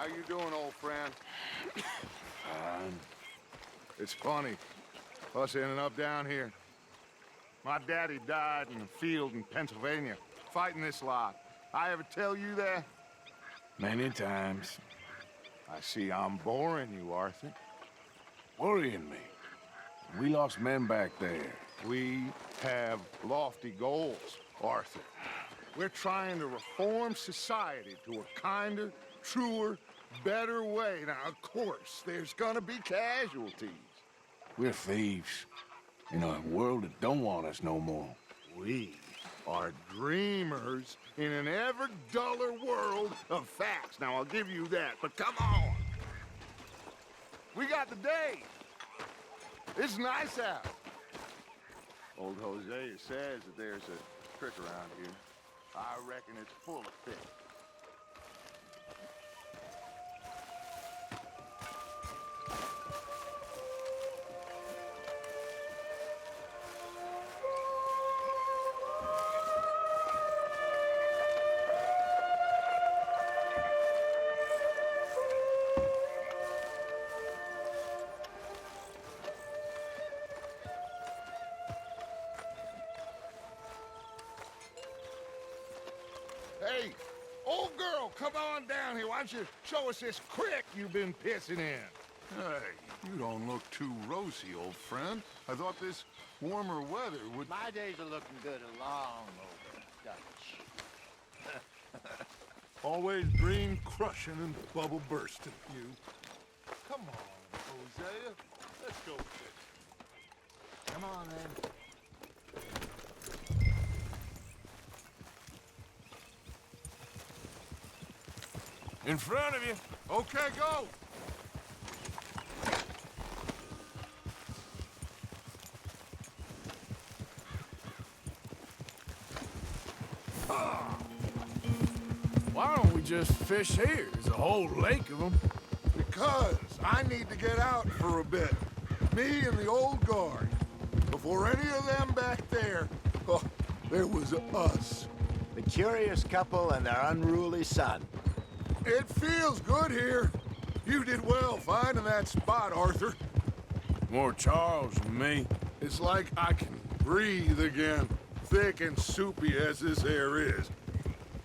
How you doing, old friend? Fine. It's funny, us ending up down here. My daddy died in a field in Pennsylvania, fighting this lot. I ever tell you that? Many times. I see I'm boring you, Arthur. Worrying me. We lost men back there. We have lofty goals, Arthur. We're trying to reform society to a kinder, truer, better way. Now, of course, there's gonna be casualties. We're thieves. In a world that don't want us no more. We are dreamers in an ever duller world of facts. Now, I'll give you that, but come on. We got the day. It's nice out. Old Hosea says that there's a trick around here. I reckon it's full of fish. Hey, old girl, come on down here. Why don't you show us this crick you've been pissing in? Hey, you don't look too rosy, old friend. I thought this warmer weather would... My days are looking good along over, Dutch. Always dream crushing and bubble bursting, you. Come on, Hosea. Let's go fishing. Come on, then. In front of you. Okay, go! Why don't we just fish here? There's a whole lake of them. Because I need to get out for a bit. Me and the old guard. Before any of them back there, oh, there was us. The curious couple and their unruly son. It feels good here. You did well finding that spot, Arthur. More Charles than me. It's like I can breathe again, thick and soupy as this air is.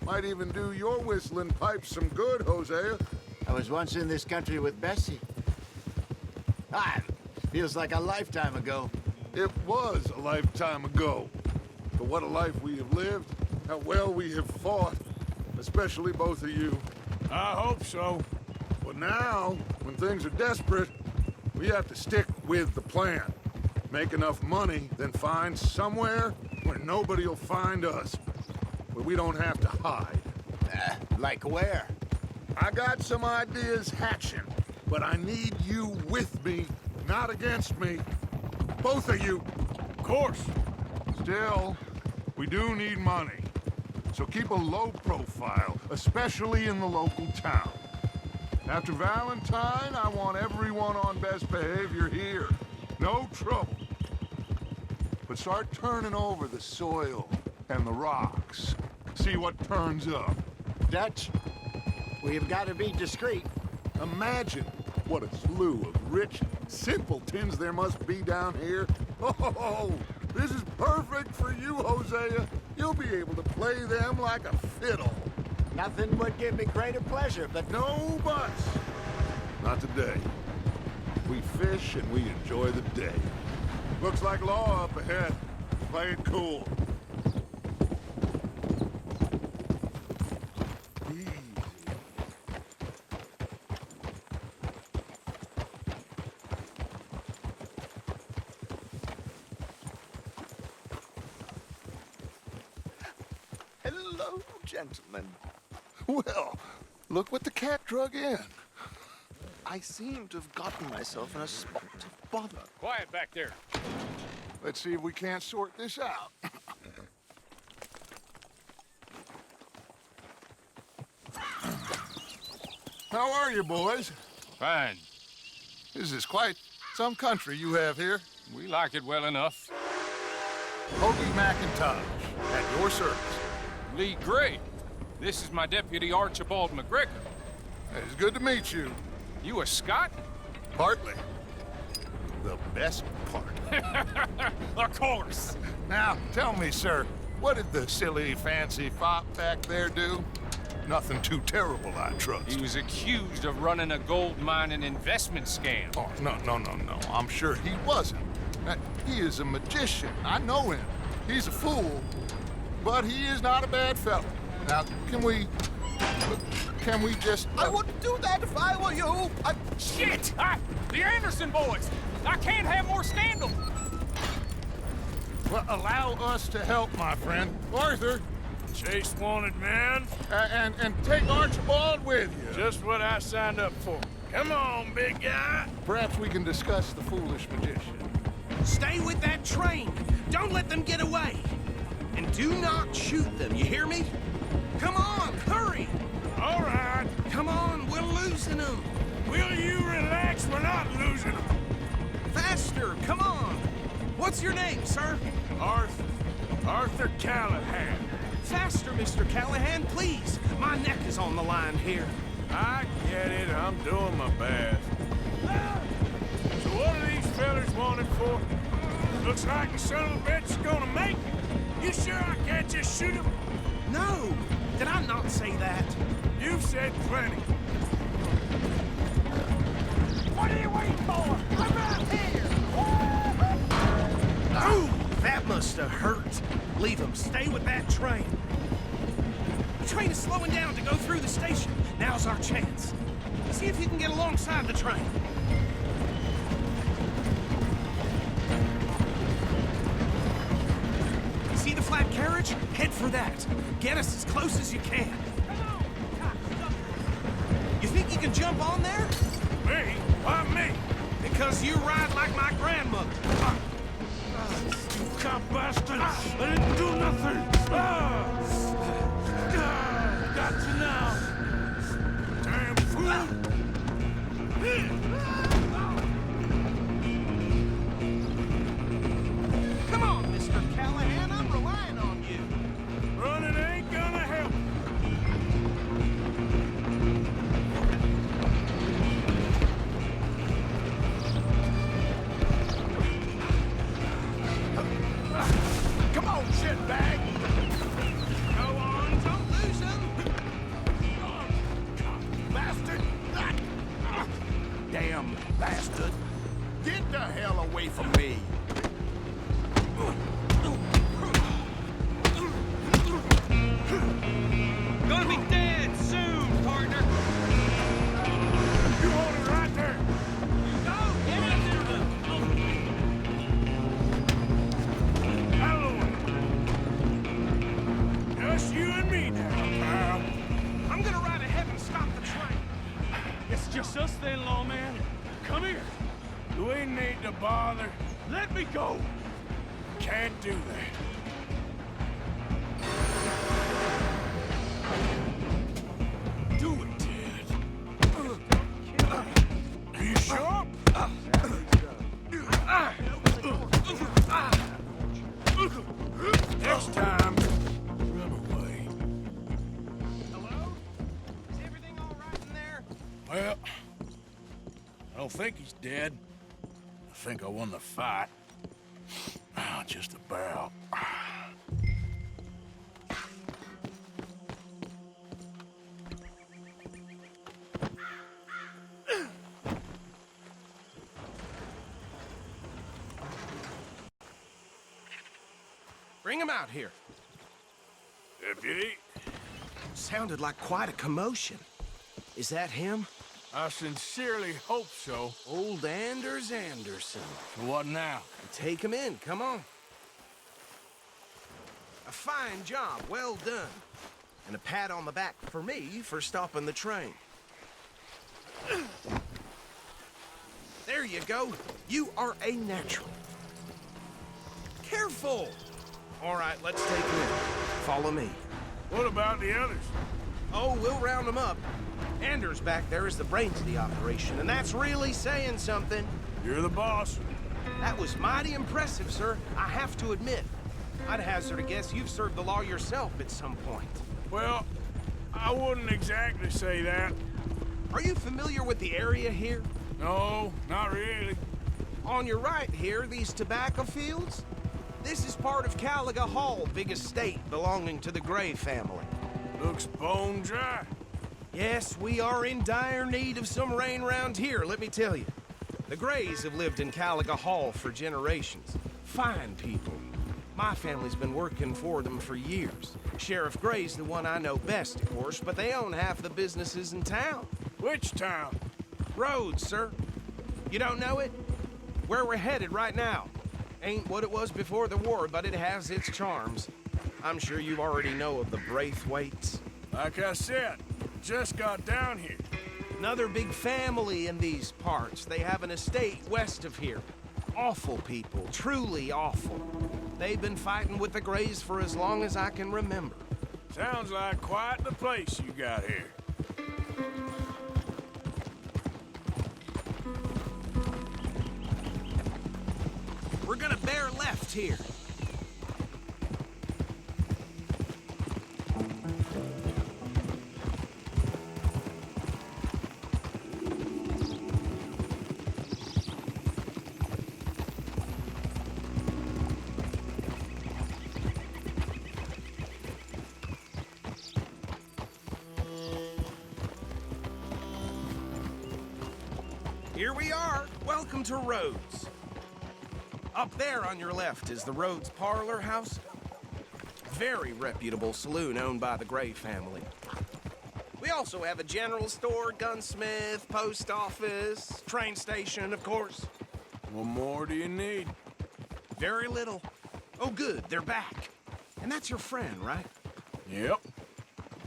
Might even do your whistling pipes some good, Hosea. I was once in this country with Bessie. Feels like a lifetime ago. It was a lifetime ago. But what a life we have lived, how well we have fought, especially both of you. I hope so. But now, when things are desperate, we have to stick with the plan. Make enough money, then find somewhere where nobody will find us. Where we don't have to hide. Like where? I got some ideas hatching, but I need you with me, not against me. Both of you. Of course. Still, we do need money. So keep a low profile, especially in the local town. After Valentine, I want everyone on best behavior here. No trouble. But start turning over the soil and the rocks. See what turns up. Dutch, we've got to be discreet. Imagine what a slew of rich simpletons there must be down here. Oh, this is perfect for you, Hosea. You'll be able to play them like a fiddle. Nothing would give me greater pleasure, but No buts. Not today. We fish and we enjoy the day. Looks like law up ahead. Play it cool. Easy. hello, gentlemen. Well, look what the cat drug in. I seem to have gotten myself in a spot of bother. Quiet back there. Let's see if we can't sort this out. How are you, boys? Fine. This is quite some country you have here. We like it well enough. Hoagie McIntosh, at your service. Lee Gray. This is my deputy, Archibald McGregor. It's good to meet you. You a Scot? Partly. The best part. Of course. Now, tell me, sir, what did the silly, fancy fop back there do? Nothing too terrible, I trust. He was accused of running a gold mining investment scam. Oh, no. I'm sure he wasn't. He is a magician. I know him. He's a fool, but he is not a bad fellow. Now, can we just... I wouldn't do that if I were you. Shit! The Anderson boys! I can't have more scandal! Well, allow us to help, my friend. Arthur, Chase wanted man. and take Archibald with you. Just what I signed up for. Come on, big guy. Perhaps we can discuss the foolish magician. Stay with that train. Don't let them get away. And do not shoot them, you hear me? Come on, hurry! All right. Come on, we're losing them. Will you relax? We're not losing them. Faster, come on. What's your name, sir? Arthur Callahan. Faster, Mr. Callahan, please. My neck is on the line here. I get it. I'm doing my best. So what are these fellas wanted for? Looks like the son of a bitch is gonna make it. You sure I can't just shoot him? No, did I not say that? You've said plenty. What are you waiting for? I'm out here! Ooh, that must have hurt. Leave him. Stay with that train. The train is slowing down to go through the station. Now's our chance. See if you can get alongside the train. See the flat carriage? Head for that. Get us as close as you can. You think you can jump on there? Me? Why me? Because you ride like my grandmother. You cop bastard! I didn't do nothing! Got you now! Damn fool! Come on, Mr. Callahan, I'm relying on you. Running ain't gonna help. Come on, shitbag! Go on, don't lose him. Bastard! Damn bastard. Get the hell away from me. Gonna be dead soon, partner. You hold it right there! Go, get in there. Hello! Just you and me now, pal. I'm gonna ride ahead and stop the train. It's just us then, lawman. Come here. You ain't need to bother. Let me go. Can't do that. Do it, Ted. Are you sure? Next time, run away. Hello? Is everything all right in there? Well, I don't think he's dead. I think I won the fight. Just about. Bring him out here. Deputy, Sounded like quite a commotion. Is that him? I sincerely hope so. Old Anders Anderson. What now? Take him in, come on. A fine job, well done. And a pat on the back for me for stopping the train. There you go. You are a natural. Careful! All right, let's take him in. Follow me. What about the others? Oh, we'll round them up. Anders back there is the brains of the operation, and that's really saying something. You're the boss. That was mighty impressive, sir. I have to admit. I'd hazard a guess you've served the law yourself at some point. Well, I wouldn't exactly say that. Are you familiar with the area here? No, not really. On your right here, these tobacco fields? This is part of Cageccc Hall, big estate belonging to the Gray family. Looks bone dry. Yes, we are in dire need of some rain around here, let me tell you. The Grays have lived in Cageccc Hall for generations. Fine people. My family's been working for them for years. Sheriff Gray's the one I know best, of course, but they own half the businesses in town. Which town? Rhodes, sir. You don't know it? Where we're headed right now. Ain't what it was before the war, but it has its charms. I'm sure you already know of the Braithwaites. Like I said, just got down here. Another big family in these parts. They have an estate west of here. Awful people, truly awful. They've been fighting with the Grays for as long as I can remember. Sounds like quite the place you got here. We're gonna bear left here. Here we are. Welcome to Rhodes. Up there on your left is the Rhodes Parlor House. Very reputable saloon owned by the Gray family. We also have a general store, gunsmith, post office, train station, of course. What more do you need? Very little. Oh, good, they're back. And that's your friend, right? Yep.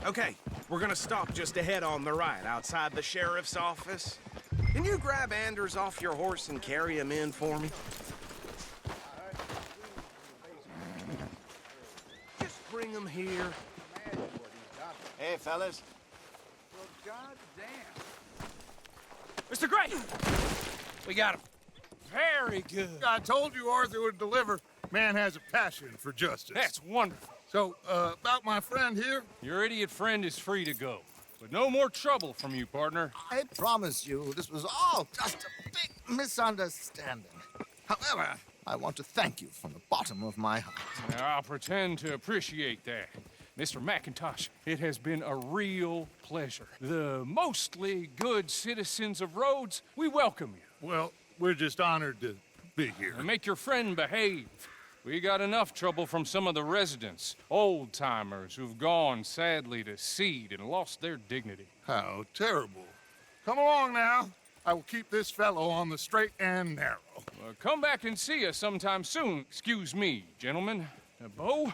Okay, we're gonna stop just ahead on the right, outside the sheriff's office. Can you grab Anders off your horse and carry him in for me? Just bring him here. Hey, fellas. Mr. Gray! We got him. Very good. I told you Arthur would deliver. Man has a passion for justice. That's wonderful. So, about my friend here? Your idiot friend is free to go. But no more trouble from you, partner. I promise you, this was all just a big misunderstanding. However, I want to thank you from the bottom of my heart. Now, I'll pretend to appreciate that. Mr. McIntosh, it has been a real pleasure. The mostly good citizens of Rhodes, we welcome you. Well, we're just honored to be here. And make your friend behave. We got enough trouble from some of the residents, old-timers who've gone, sadly, to seed and lost their dignity. How terrible. Come along now. I will keep this fellow on the straight and narrow. Come back and see us sometime soon. Excuse me, gentlemen. Bo,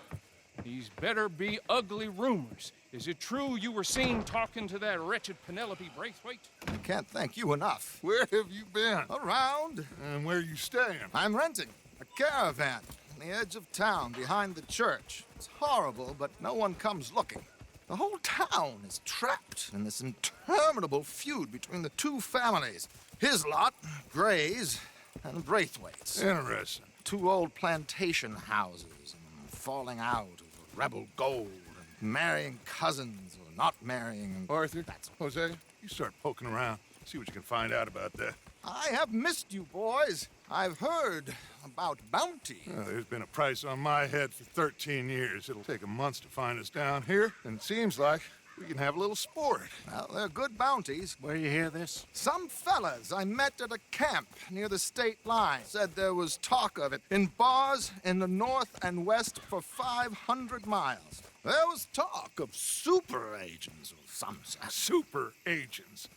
these better be ugly rumors. Is it true you were seen talking to that wretched Penelope Braithwaite? I can't thank you enough. Where have you been? Around. And where you staying? I'm renting a caravan on the edge of town behind the church. It's horrible, but no one comes looking. The whole town is trapped in this interminable feud between the two families. His lot, Gray's, and Braithwaite's. Interesting. Two old plantation houses, and falling out over rebel gold, and marrying cousins or not marrying. And Arthur, that's Jose, you start poking around. See what you can find out about that. I have missed you, boys. I've heard about bounty. There's been a price on my head for 13 years. It'll take a month to find us down here, and it seems like we can have a little sport. Well, they're good bounties. Where you hear this? Some fellas I met at a camp near the state line said there was talk of it in bars in the north and west for 500 miles. There was talk of super agents of some sort. Super agents.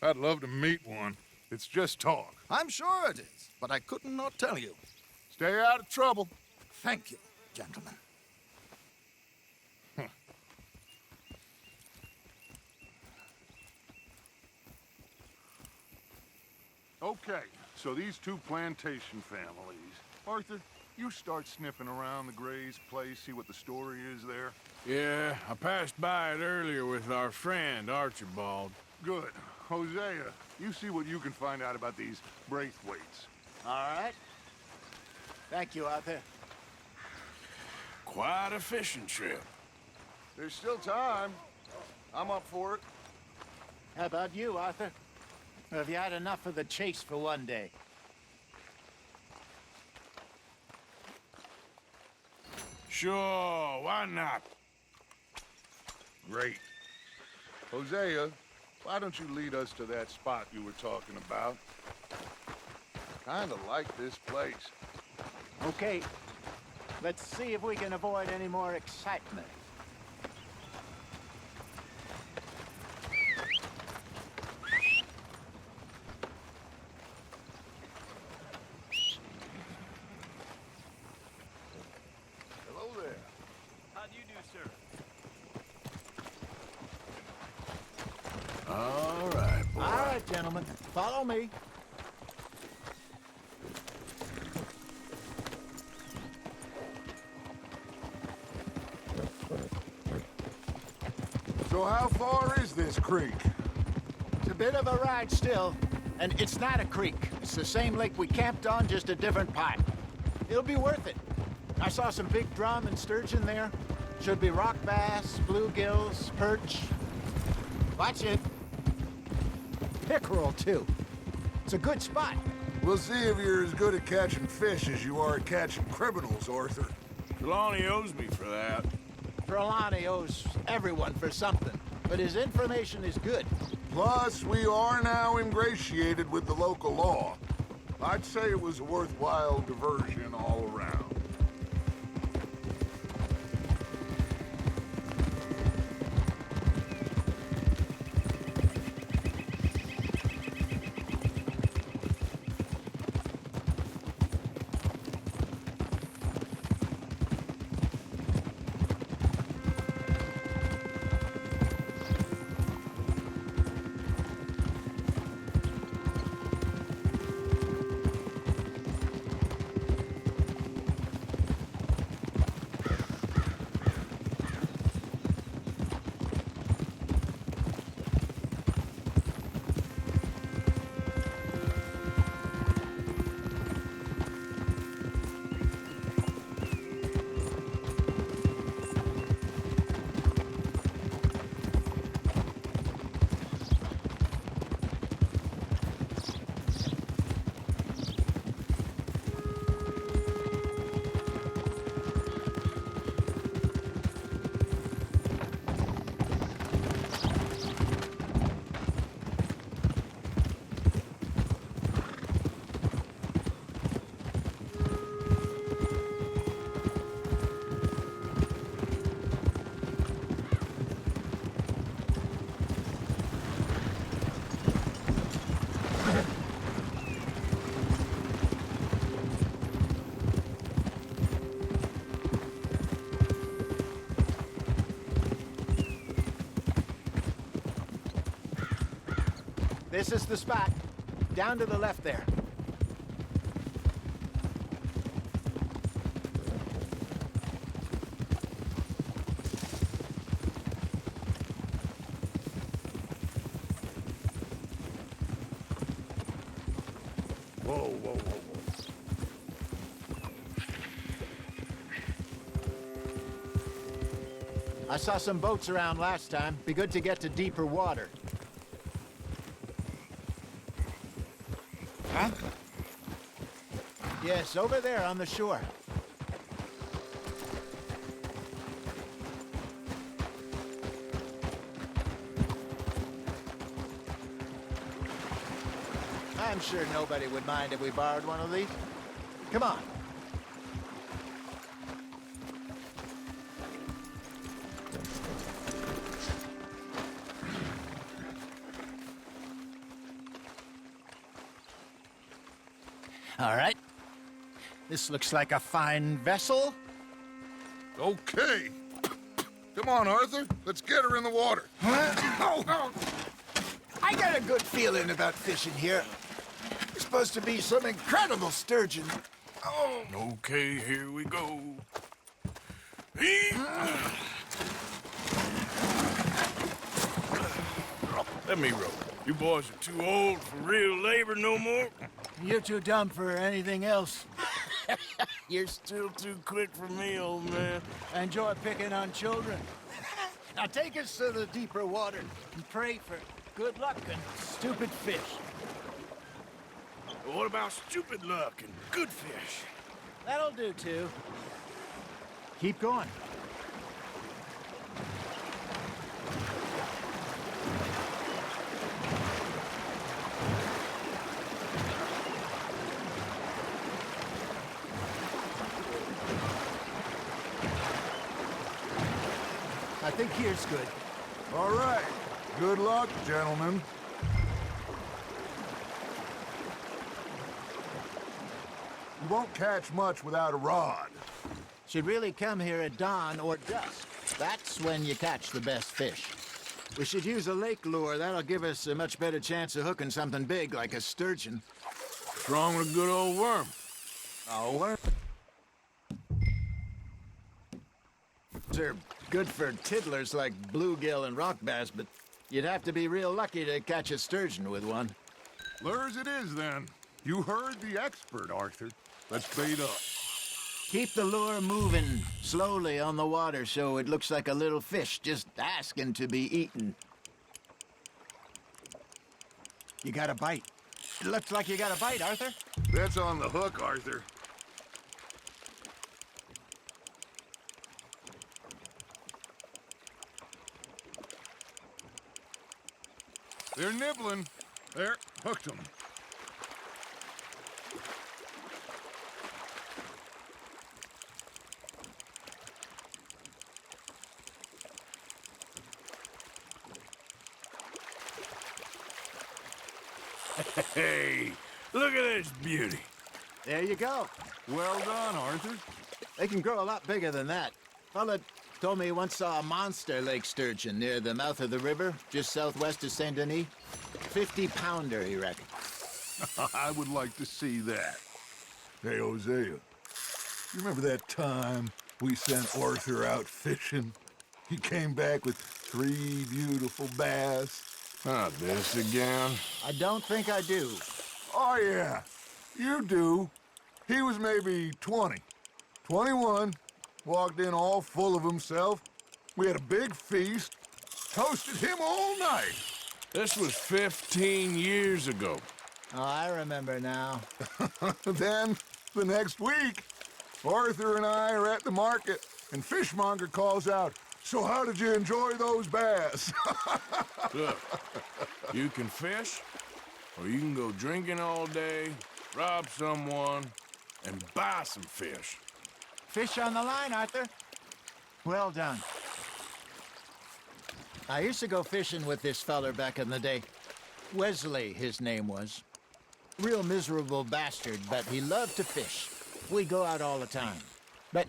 I'd love to meet one. It's just talk. I'm sure it is, but I couldn't not tell you. Stay out of trouble. Thank you, gentlemen. Okay, so these two plantation families. Arthur, you start sniffing around the Gray's place, see what the story is there. Yeah, I passed by it earlier with our friend, Archibald. Good. Hosea, you see what you can find out about these Braithwaites. All right. Thank you, Arthur. Quite a fishing trip. There's still time. I'm up for it. How about you, Arthur? Or have you had enough of the chase for one day? Sure, why not? Great. Hosea, why don't you lead us to that spot you were talking about? Kinda like this place. Okay. Let's see if we can avoid any more excitement. Hello there. How do you do, sir? All right, boy. All right, gentlemen. Follow me. So how far is this creek? It's a bit of a ride still. And it's not a creek. It's the same lake we camped on, just a different pipe. It'll be worth it. I saw some big drum and sturgeon there. Should be rock bass, bluegills, perch. Watch it. Pickerel, too. It's a good spot. We'll see if you're as good at catching fish as you are at catching criminals, Arthur. Trelawney owes me for that. Trelawney owes everyone for something, but his information is good. Plus, we are now ingratiated with the local law. I'd say it was a worthwhile diversion all around. This is the spot. Down to the left there. Whoa, whoa, whoa, whoa. I saw some boats around last time. Be good to get to deeper water. Huh? Yes, over there on the shore. I'm sure nobody would mind if we borrowed one of these. Come on. All right. This looks like a fine vessel. Okay. Come on, Arthur. Let's get her in the water. Oh. I got a good feeling about fishing here. There's supposed to be some incredible sturgeon. Oh. Okay, here we go. Let me row. You boys are too old for real labor no more. You're too dumb for anything else. You're still too quick for me, old man. I enjoy picking on children. Now take us to the deeper water and pray for good luck and stupid fish. What about stupid luck and good fish? That'll do, too. Keep going. I think here's good. All right. Good luck, gentlemen. You won't catch much without a rod. Should really come here at dawn or dusk. That's when you catch the best fish. We should use a lake lure. That'll give us a much better chance of hooking something big like a sturgeon. What's wrong with a good old worm? Oh, worms are good for tiddlers like bluegill and rock bass, but you'd have to be real lucky to catch a sturgeon with one. Lures it is, then. You heard the expert, Arthur. Let's bait up. Keep the lure moving slowly on the water so it looks like a little fish just asking to be eaten. You got a bite. It looks like you got a bite, Arthur. That's on the hook, Arthur. They're nibbling. There, hooked them. Hey, look at this beauty. There you go. Well done, Arthur. They can grow a lot bigger than that. Fella told me he once saw a monster lake sturgeon near the mouth of the river, just southwest of Saint Denis. 50-pounder, he reckoned. I would like to see that. Hey, Hosea, you remember that time we sent Arthur out fishing? He came back with 3 beautiful bass. Not this again. I don't think I do. Oh, yeah, you do. He was maybe 20, 21, walked in all full of himself. We had a big feast, toasted him all night. This was 15 years ago. Oh, I remember now. Then, the next week, Arthur and I are at the market, and Fishmonger calls out, "So how did you enjoy those bass?" Look, you can fish, or you can go drinking all day, rob someone, and buy some fish. Fish on the line, Arthur. Well done. I used to go fishing with this feller back in the day. Wesley, his name was. Real miserable bastard, but he loved to fish. We'd go out all the time. But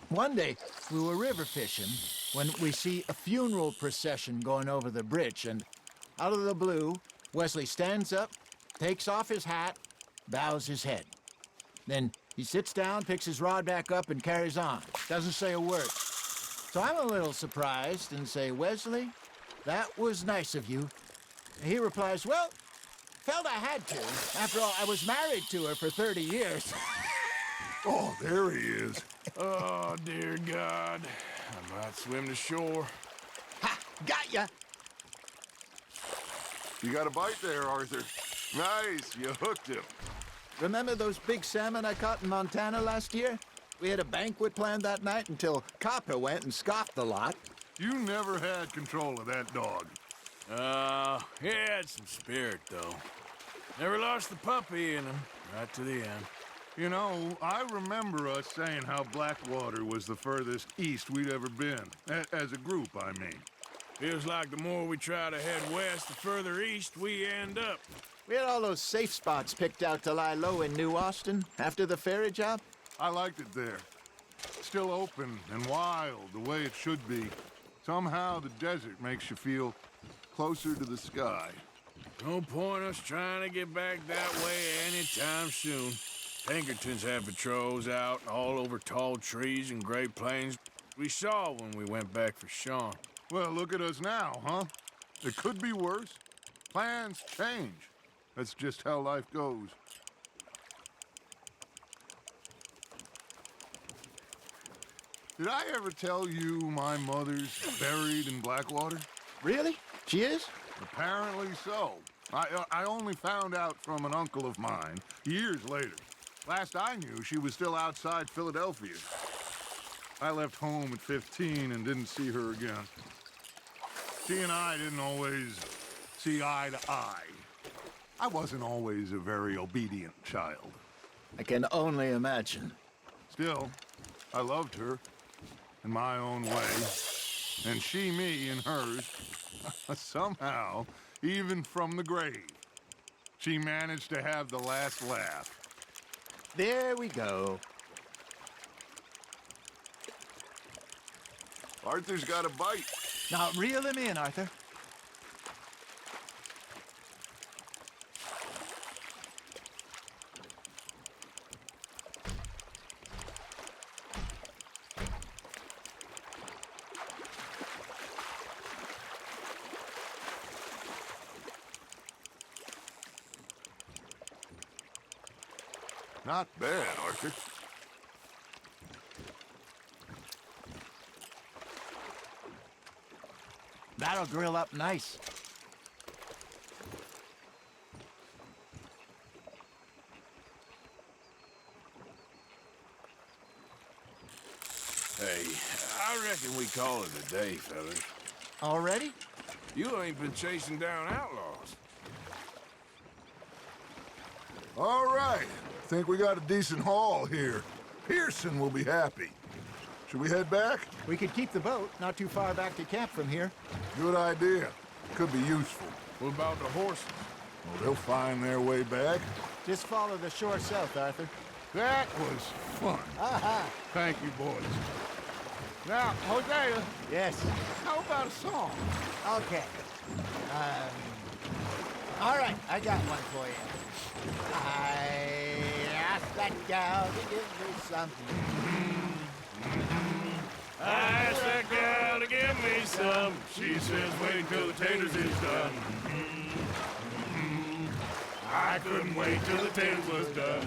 one day, we were river fishing when we see a funeral procession going over the bridge, and out of the blue, Wesley stands up, takes off his hat, bows his head. Then he sits down, picks his rod back up, and carries on. Doesn't say a word. So I'm a little surprised and say, "Wesley, that was nice of you." He replies, "Well, felt I had to. After all, I was married to her for 30 years. Oh, there he is. Oh, dear God. I might swim to shore. Ha! Got ya! You got a bite there, Arthur. Nice, you hooked him. Remember those big salmon I caught in Montana last year? We had a banquet planned that night until Copper went and scoffed the lot. You never had control of that dog. He had some spirit, though. Never lost the puppy in him, right to the end. You know, I remember us saying how Blackwater was the furthest east we'd ever been. As a group, I mean. Feels like the more we try to head west, the further east we end up. We had all those safe spots picked out to lie low in New Austin after the ferry job. I liked it there. Still open and wild, the way it should be. Somehow the desert makes you feel closer to the sky. No point us trying to get back that way anytime soon. Pinkertons have patrols out all over tall trees and Great Plains. We saw when we went back for Sean. Well, look at us now, huh? It could be worse. Plans change. That's just how life goes. Did I ever tell you my mother's buried in Blackwater? Really? She is? Apparently so. I only found out from an uncle of mine years later. Last I knew, she was still outside Philadelphia. I left home at 15 and didn't see her again. She and I didn't always see eye to eye. I wasn't always a very obedient child. I can only imagine. Still, I loved her in my own way, and she me in hers. Somehow, even from the grave, she managed to have the last laugh. There we go. Arthur's got a bite. Now reel him in, Arthur. Not bad, Arthur. That'll grill up nice. Hey, I reckon we call it a day, fellas. Already? You ain't been chasing down outlaws. All right. Think we got a decent haul here. Pearson will be happy. Should we head back? We could keep the boat not too far back to camp from here. Good idea. Could be useful. What about the horses? Well, they'll find their way back. Just follow the shore south, Arthur. That was fun. Aha! Thank you, boys. Now, Hosea, Yes. how about a song? Okay. All right, I got one for you. I asked that gal to give me something. I asked that gal to give me some. She says, wait till the taters is done. I couldn't wait till the taters was done.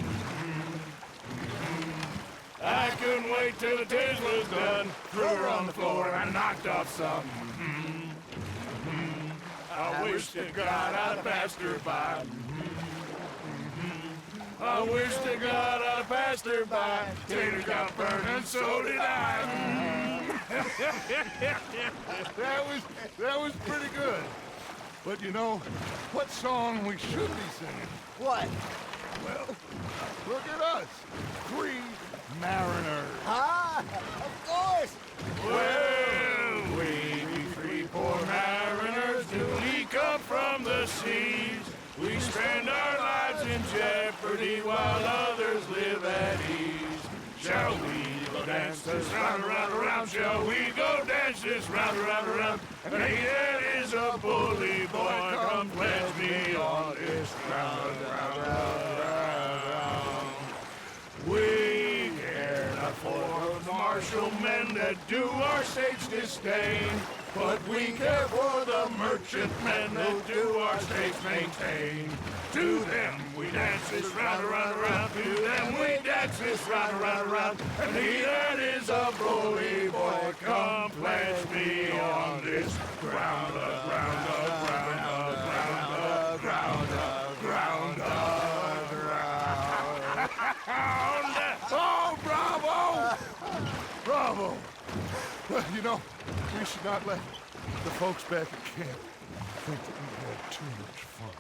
I couldn't wait till the taters was done. Threw her on the floor and I knocked off some. I wish to God I'd passed her by. I wish to God I'd passed her by. Tater got burned and so did I. That was pretty good. But you know, what song we should be singing? What? Well, look at us. 3 mariners. Ah, of course. Well, we 3 poor mariners, newly come from the seas. We spend our lives in jeopardy while others live at ease. Shall we go dance this round, around, around? Shall we go dance this round, around, around? And he that is a bully boy, come pledge me on this round, round, round, round, round. We care not for the martial men that do our states disdain, but we care for the merchant men that do our states maintain. To them we dance this round, around, around. To them we dance this round, around, around. And he that is a bully boy, come pledge me on this ground, ground, ground, ground, ground, ground, ground. Oh, bravo! Bravo! Well, you know, we should not let the folks back at camp think that we had too much fun.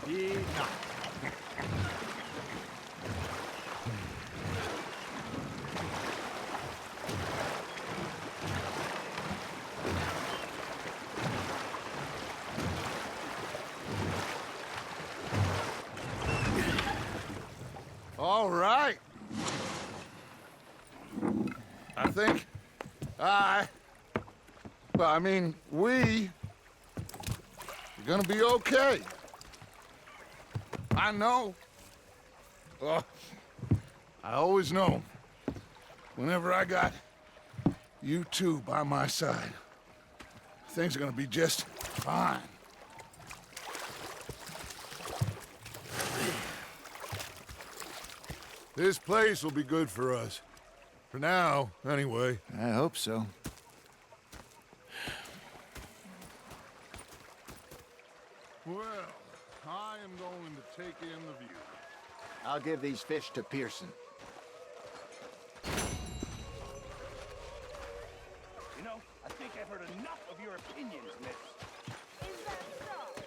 Indeed not. All right. I think we are gonna be okay. I know. I always know. Whenever I got you two by my side, things are gonna be just fine. This place will be good for us. For now, anyway. I hope so. take in the view. I'll give these fish to Pearson. You know, I think I've heard enough of your opinions, miss. Is that so?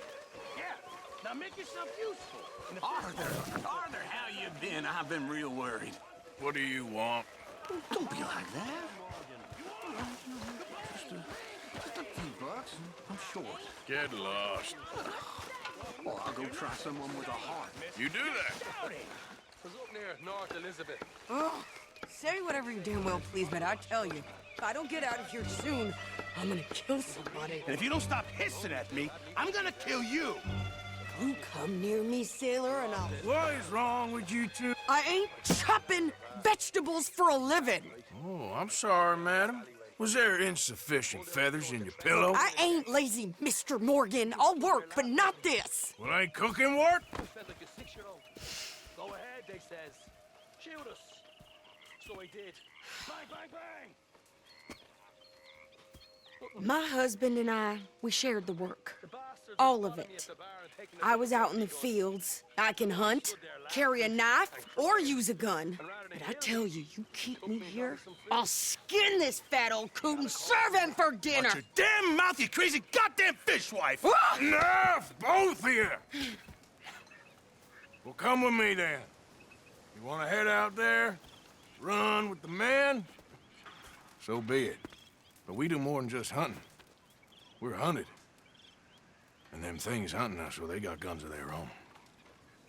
Yeah, now make yourself useful. And if Arthur, how you been? I've been real worried. What do you want? Don't be like that. Just a few bucks. I'm short. Get lost. Well, I'll go try someone with a heart. You do that. Was up near North Elizabeth. Oh, say whatever you damn well please, but I tell you, if I don't get out of here soon, I'm gonna kill somebody. And if you don't stop hissing at me, I'm gonna kill you. You come near me, sailor, and I'll... What is wrong with you two? I ain't chopping vegetables for a living. Oh, I'm sorry, madam. Was there insufficient feathers in your pillow? I ain't lazy, Mr. Morgan. I'll work, but not this. Well, ain't cooking work? Felt like a 6-year-old. Go ahead, they says. Shoot us. So I did. Bang, bang, bang! My husband and I, we shared the work. The bastards All were of spotting me it. at the bar and taking the I was out in the gun. fields. I can hunt, carry a knife, or use a gun. But I tell you, you keep me here, I'll skin this fat old coot and serve him for dinner. Watch your damn mouth, you crazy goddamn fishwife! Enough, both of you! Well, come with me, then. You want to head out there, run with the men? So be it. But we do more than just hunting. We're hunted. And them things hunting us, well, they got guns of their own.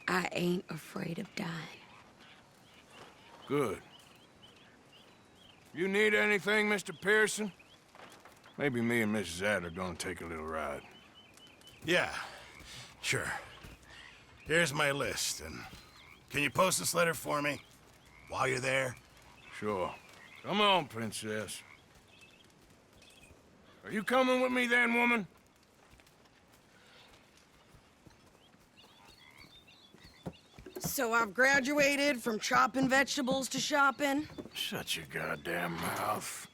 I ain't afraid of dying. Good. You need anything, Mr. Pearson? Maybe me and Mrs. Adler gonna take a little ride. Yeah, sure. Here's my list, and can you post this letter for me while you're there? Sure. Come on, princess. Are you coming with me then, woman? So I've graduated from chopping vegetables to shopping. Shut your goddamn mouth.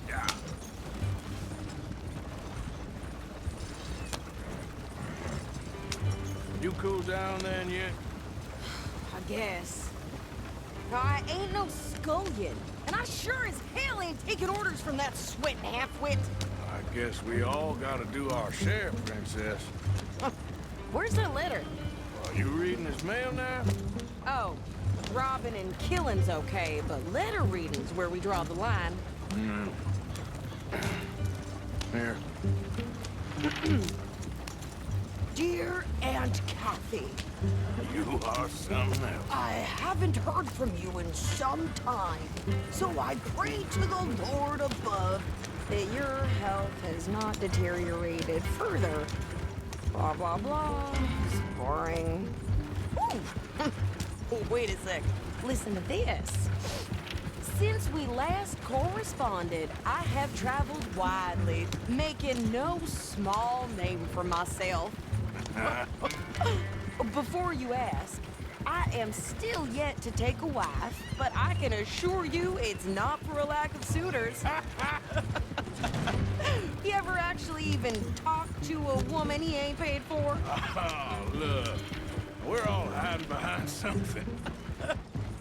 Yeah. You cool down then yet? I guess. I ain't no scullion, and I sure as hell ain't taking orders from that sweating half-wit. I guess we all gotta do our share, princess. Where's the letter? Are you reading his mail now? Oh, robbing and killing's okay, but letter reading's where we draw the line. Here. Dear Aunt Kathy, You are something else. I haven't heard from you in some time, so I pray to the Lord above that your health has not deteriorated further. Blah, blah, blah. It's boring. Ooh. Wait a sec. Listen to this. Since we last corresponded, I have traveled widely, making no small name for myself. Before you ask, I am still yet to take a wife, but I can assure you it's not for a lack of suitors. You ever actually even talk to a woman he ain't paid for? Oh, look. We're all hiding behind something.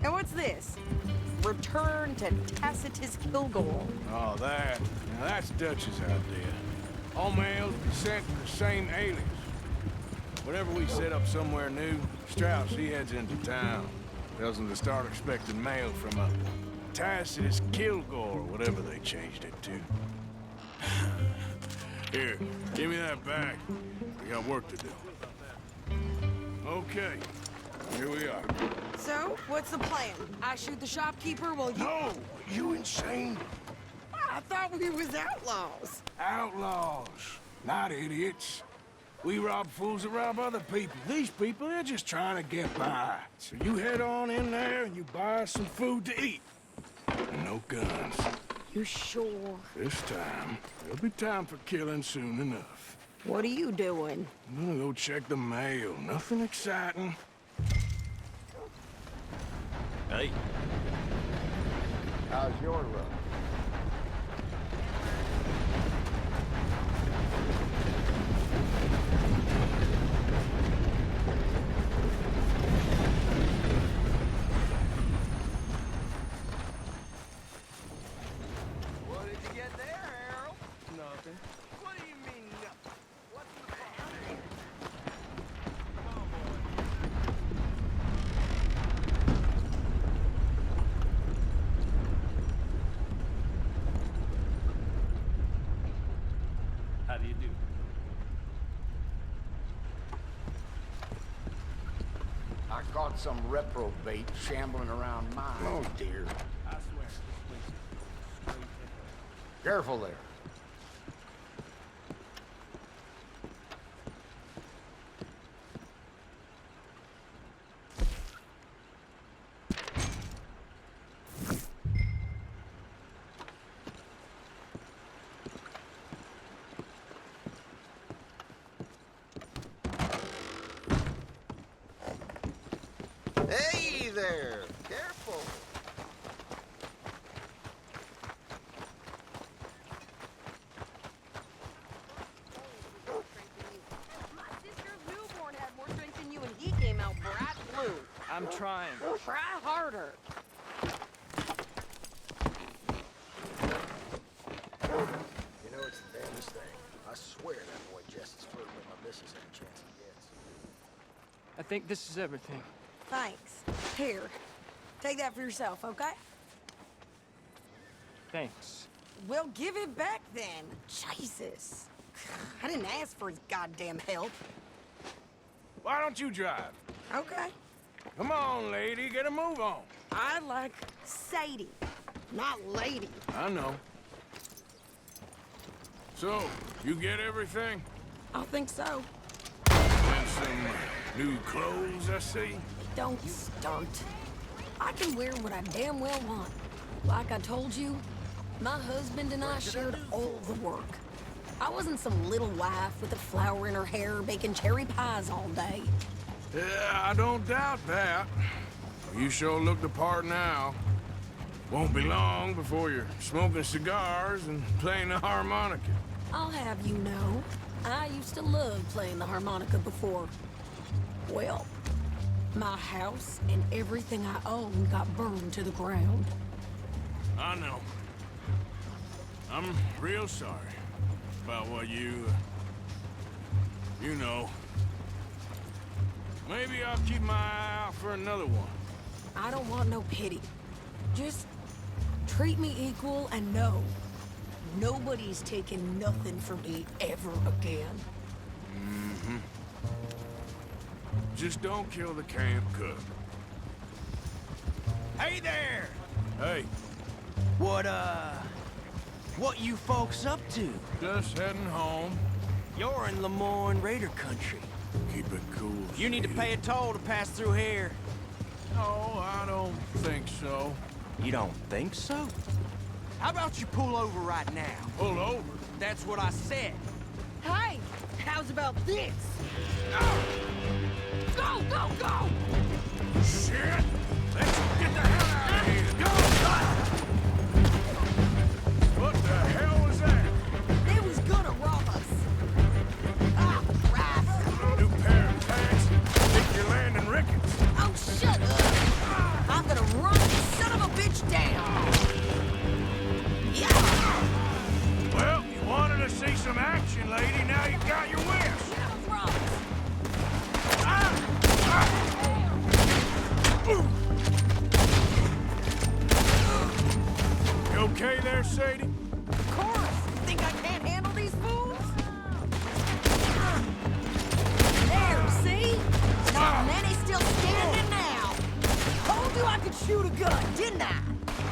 And what's this? Return to Tacitus Kilgore. Oh, that. Now, that's Dutch's idea. All mails be sent to the same alias. Whenever we set up somewhere new, Strauss, he heads into town. Tells them to start expecting mail from a Tacitus Kilgore, whatever they changed it to. Here, give me that back. We got work to do. Okay, here we are. So, what's the plan? I shoot the shopkeeper while you... No! You insane? I thought we was outlaws. Outlaws, not idiots. We rob fools that rob other people. These people, they're just trying to get by. So you head on in there and you buy some food to eat. And no guns. You sure? This time, there'll be time for killing soon enough. What are you doing? I'm gonna go check the mail. Nothing exciting. Hey. How's your run? I caught some reprobate shambling around mine. Oh, dear. I swear, please. Straight ahead. Careful there. Hey there! Careful! My sister's newborn had more strength than you, and he came out bright blue. I'm trying. Try harder. You know, it's the damnedest thing. I swear that boy Jess is flirting with my missus any chance he gets. I think this is everything. Thanks. Here, take that for yourself, okay? Thanks. Well, give it back then. Jesus. I didn't ask for his goddamn help. Why don't you drive? Okay. Come on, lady, get a move on. I like Sadie, not lady. I know. So, you get everything? I think so. And some new clothes, I see? Don't start. I can wear what I damn well want. Like I told you, my husband and I shared all the work. I wasn't some little wife with a flower in her hair baking cherry pies all day. Yeah, I don't doubt that. You sure look the part now. Won't be long before you're smoking cigars and playing the harmonica. I'll have you know, I used to love playing the harmonica before. Well, my house and everything I own got burned to the ground. I know. I'm real sorry about what you know. Maybe I'll keep my eye out for another one. I don't want no pity. Just treat me equal and know nobody's taking nothing from me ever again. Mm-hmm. Just don't kill the camp cook. Hey there! Hey, What you folks up to? just heading home. You're in Lemoyne Raider country. Keep it cool. You need to Steve. pay a toll to pass through here. No, I don't think so. You don't think so? How about you pull over right now? Pull over. That's what I said. Hey, how's about this? Go, go, go! Shit! Let's get the hell out of here! Go! What the hell was that? They was gonna rob us. Ah, crap. New pair of pants. Think you're landing rickets. Oh, shut up. I'm gonna run this son of a bitch down. Yeah! Well, you wanted to see some action, lady. Now you got your wish. That was wrong. You okay there, Sadie? Of course. Think I can't handle these fools? There, see? Not many still standing now. Told you I could shoot a gun, didn't I?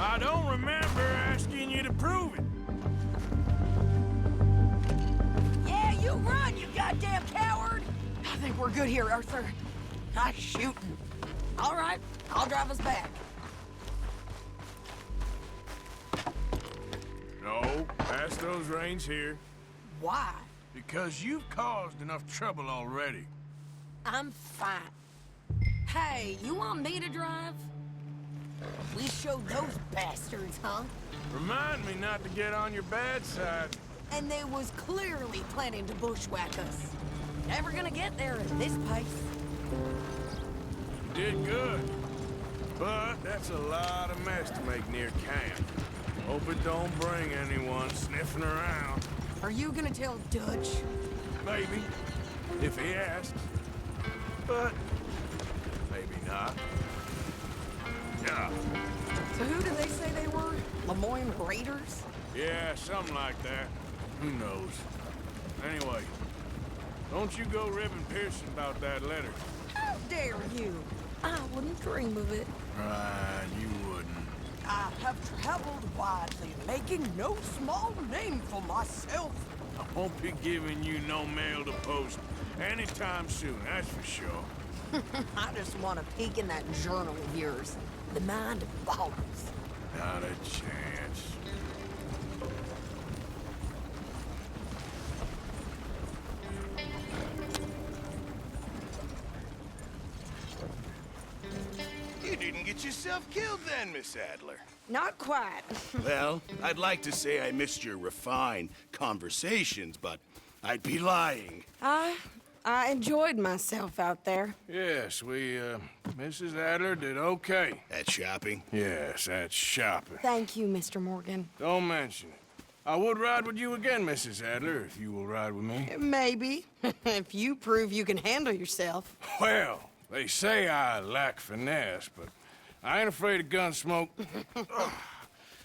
I don't remember asking you to prove it. Yeah, you run, you goddamn coward! I think we're good here, Arthur. Nice shooting. All right, I'll drive us back. No, pass those reins here. Why? Because you've caused enough trouble already. I'm fine. Hey, you want me to drive? We showed those bastards, huh? Remind me not to get on your bad side. And they was clearly planning to bushwhack us. Never gonna get there at this pace. You did good. But that's a lot of mess to make near camp. Hope it don't bring anyone sniffing around. Are you gonna tell Dutch? Maybe, if he asks. But maybe not. Yeah. So who did they say they were? Lemoyne Raiders? Yeah, something like that. Who knows? Anyway, don't you go ribbing Pearson about that letter. How dare you? I wouldn't dream of it. Right, you wouldn't. I have traveled widely, making no small name for myself. I won't be giving you no mail to post anytime soon, that's for sure. I just want to peek in that journal of yours. The mind boggles. Not a chance. You didn't get yourself killed then, Miss Adler. Not quite. Well, I'd like to say I missed your refined conversations, but I'd be lying. I enjoyed myself out there. Yes, Mrs. Adler did okay. At shopping? Yes, that's shopping. Thank you, Mr. Morgan. Don't mention it. I would ride with you again, Mrs. Adler, if you will ride with me. Maybe. If you prove you can handle yourself. Well, they say I lack finesse, but I ain't afraid of gun smoke.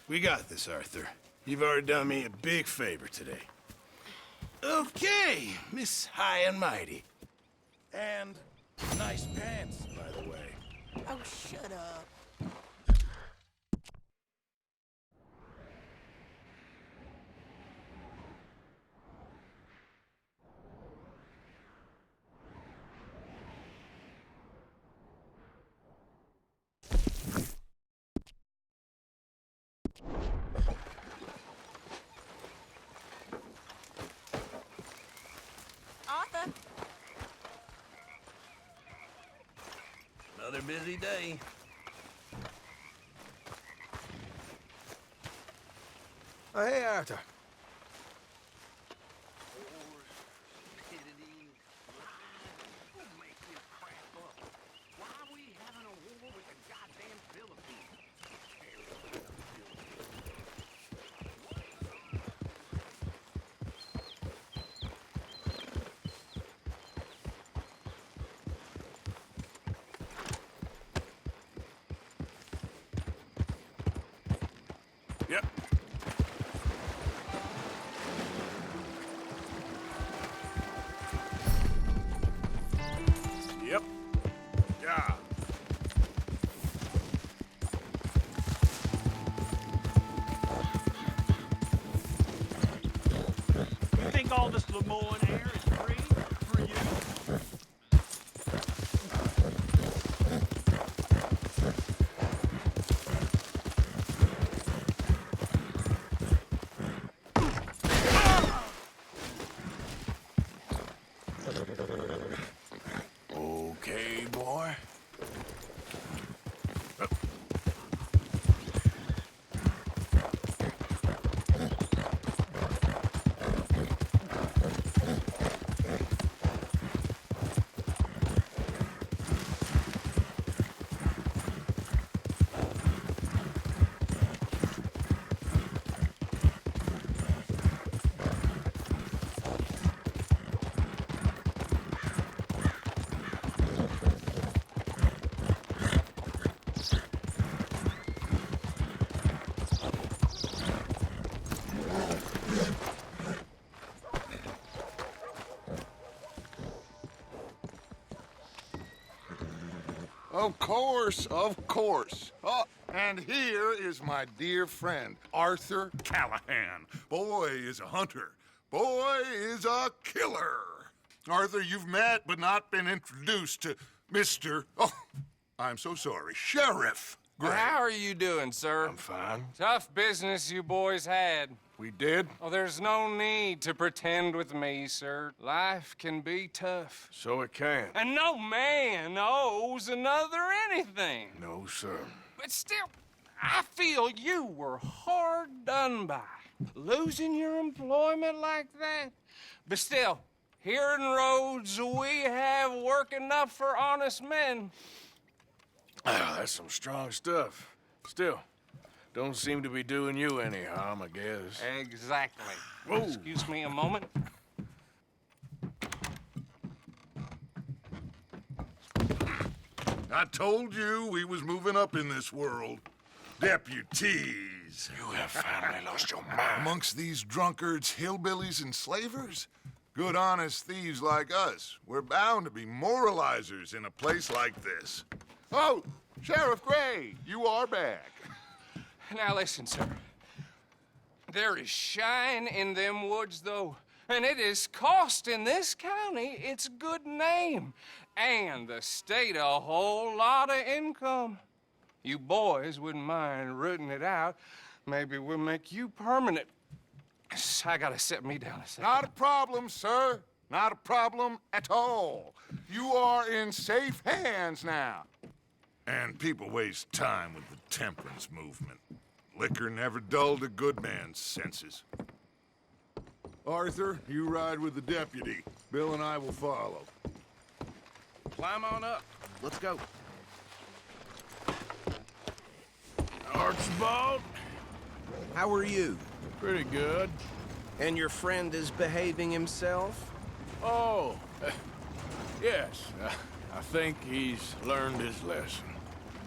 We got this, Arthur. You've already done me a big favor today. Okay, Miss High and Mighty. And nice pants, by the way. Oh, shut up. Arthur. Another busy day. Oh, hey, Arthur. Yep. Yep. Yeah. You think all this Lemoyne air is free for you? Okay, boy. Of course, of course. Oh, and here is my dear friend, Arthur Callahan. Boy is a hunter. Boy is a killer. Arthur, you've met but not been introduced to Mr. Oh, I'm so sorry, Sheriff Gray. How are you doing, sir? I'm fine. Tough business you boys had. We did? Oh, there's no need to pretend with me, sir. Life can be tough. So it can. And no man owes another anything. No, sir. But still, I feel you were hard done by. Losing your employment like that. But still, here in Rhodes, we have work enough for honest men. Ah, that's some strong stuff. Still, don't seem to be doing you any harm, I guess. Exactly. Whoa. Excuse me a moment. I told you we was moving up in this world. Deputies. You have finally lost your mind. Amongst these drunkards, hillbillies, and slavers? Good, honest thieves like us. We're bound to be moralizers in a place like this. Oh, Sheriff Gray, you are back. Now listen, sir. There is shine in them woods, though, and it is costing this county its good name and the state a whole lot of income. You boys wouldn't mind rooting it out. Maybe we'll make you permanent. I gotta sit me down a second. Not a problem, sir. Not a problem at all. You are in safe hands now. And people waste time with the temperance movement. Liquor never dulled a good man's senses. Arthur, you ride with the deputy. Bill and I will follow. Climb on up. Let's go. Archibald? How are you? Pretty good. And your friend is behaving himself? Oh, yes. I think he's learned his lesson.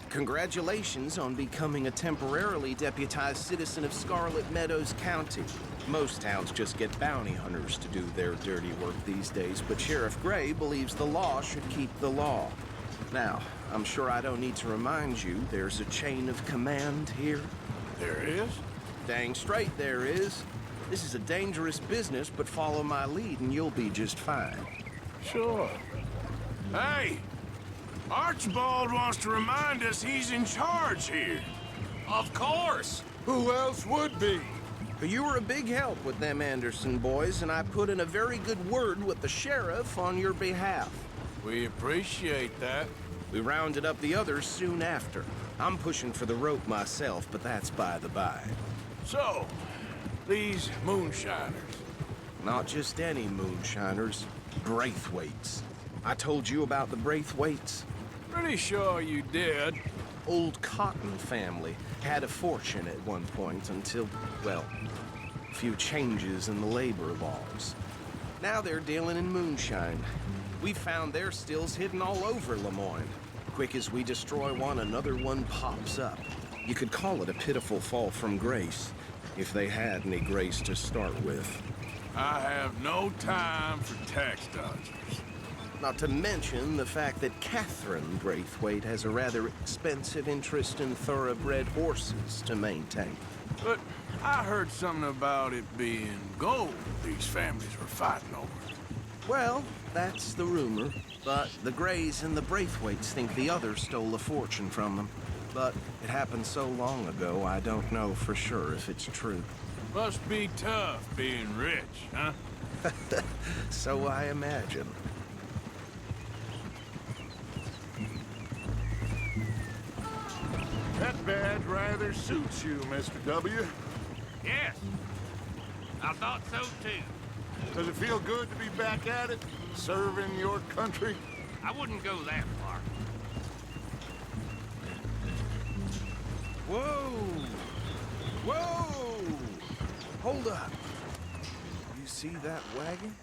Congratulations on becoming a temporarily deputized citizen of Scarlet Meadows County. Most towns just get bounty hunters to do their dirty work these days, but Sheriff Gray believes the law should keep the law. Now, I'm sure I don't need to remind you there's a chain of command here. There is? Dang straight there is. This is a dangerous business, but follow my lead and you'll be just fine. Sure. Hey! Archibald wants to remind us he's in charge here. Of course. Who else would be? You were a big help with them Anderson boys, and I put in a very good word with the sheriff on your behalf. We appreciate that. We rounded up the others soon after. I'm pushing for the rope myself, but that's by the by. So, these moonshiners. Not just any moonshiners, Braithwaites. I told you about the Braithwaites? Pretty sure you did. Old Cotton family had a fortune at one point until, well, a few changes in the labor laws. Now they're dealing in moonshine. We found their stills hidden all over Lemoyne. Quick as we destroy one, another one pops up. You could call it a pitiful fall from grace, if they had any grace to start with. I have no time for tax dodgers. Not to mention the fact that Catherine Braithwaite has a rather expensive interest in thoroughbred horses to maintain. But I heard something about it being gold these families were fighting over. Well, that's the rumor. But the Grays and the Braithwaites think the others stole a fortune from them. But it happened so long ago, I don't know for sure if it's true. Must be tough being rich, huh? So I imagine. That badge rather suits you, Mr. W. Yes. I thought so, too. Does it feel good to be back at it, serving your country? I wouldn't go that far. Whoa! Whoa! Hold up. You see that wagon?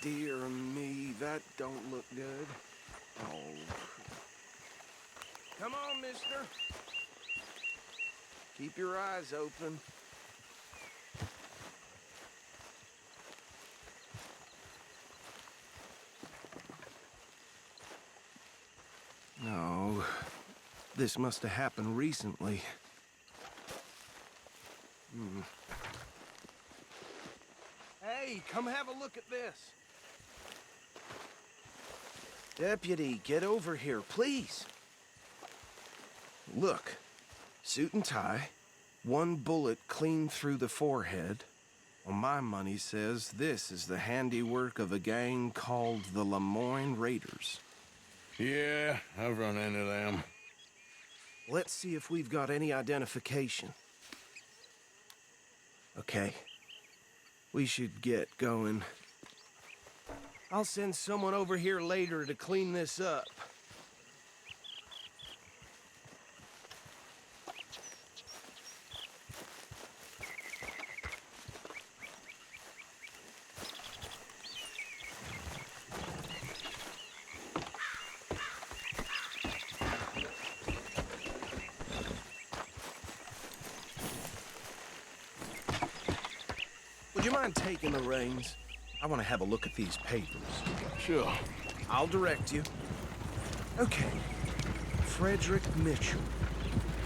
Dear me, that don't look good. Oh. Come on, mister. Keep your eyes open. No, this must have happened recently. Hey, come have a look at this. Deputy, get over here, please. Look, suit and tie, one bullet clean through the forehead. Well, my money says this is the handiwork of a gang called the Lemoyne Raiders. Yeah, I've run into them. Let's see if we've got any identification. Okay. We should get going. I'll send someone over here later to clean this up. Would you mind taking the reins? I want to have a look at these papers. Sure. I'll direct you. Okay. Frederick Mitchell,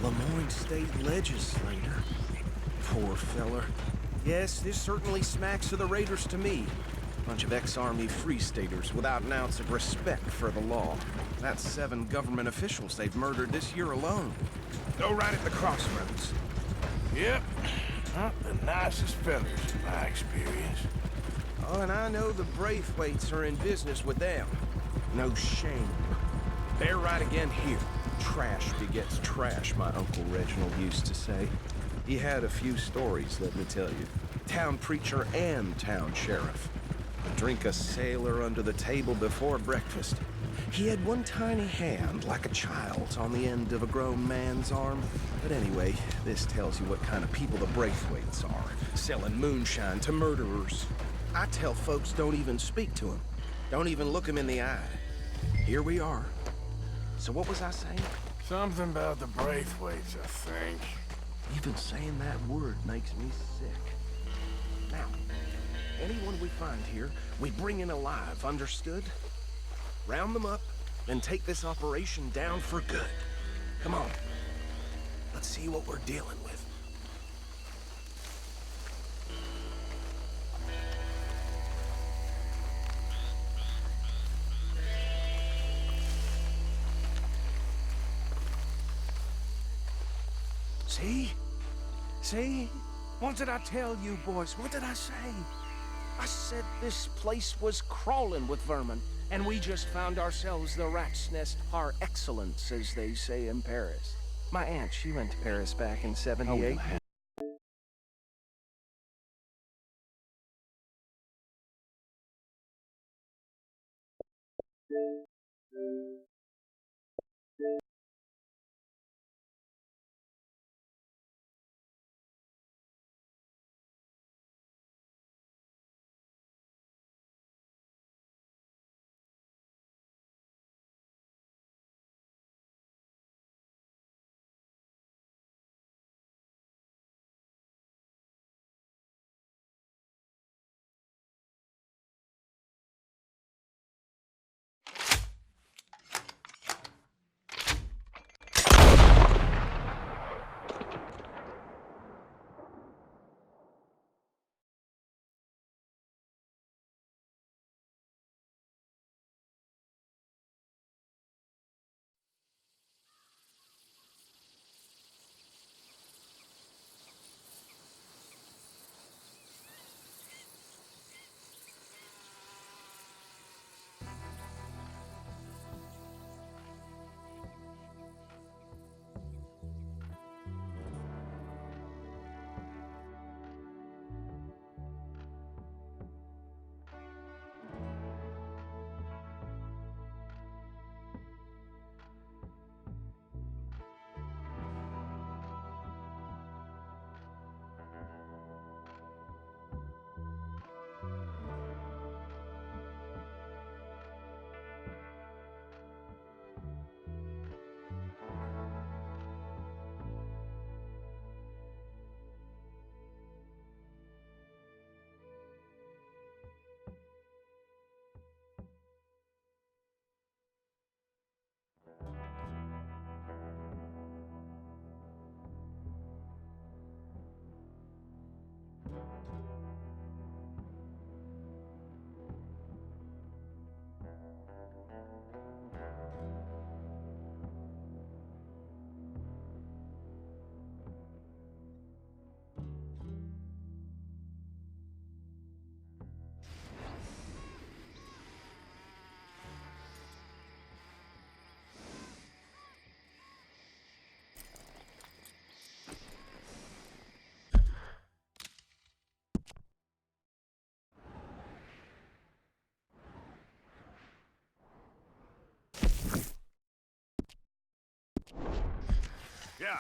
Lemoyne State Legislator. Poor feller. Yes, this certainly smacks of the Raiders to me. Bunch of ex-Army Free Staters without an ounce of respect for the law. That's 7 government officials they've murdered this year alone. Go right at the crossroads. Yep. Not the nicest fellas in my experience. Oh, and I know the Braithwaites are in business with them. No shame. They're right again here. Trash begets trash, my Uncle Reginald used to say. He had a few stories, let me tell you. Town preacher and town sheriff. Drink a sailor under the table before breakfast. He had one tiny hand, like a child's, on the end of a grown man's arm. But anyway, this tells you what kind of people the Braithwaites are. Selling moonshine to murderers. I tell folks don't even speak to him. Don't even look him in the eye. Here we are. So what was I saying? Something about the Braithwaites, I think. Even saying that word makes me sick. Now, anyone we find here, we bring in alive, understood? Round them up, and take this operation down for good. Come on. Let's see what we're dealing with. See? See? What did I tell you, boys? What did I say? I said this place was crawling with vermin, and we just found ourselves the rat's nest par excellence, as they say in Paris. My aunt, she went to Paris back in '78. Yeah.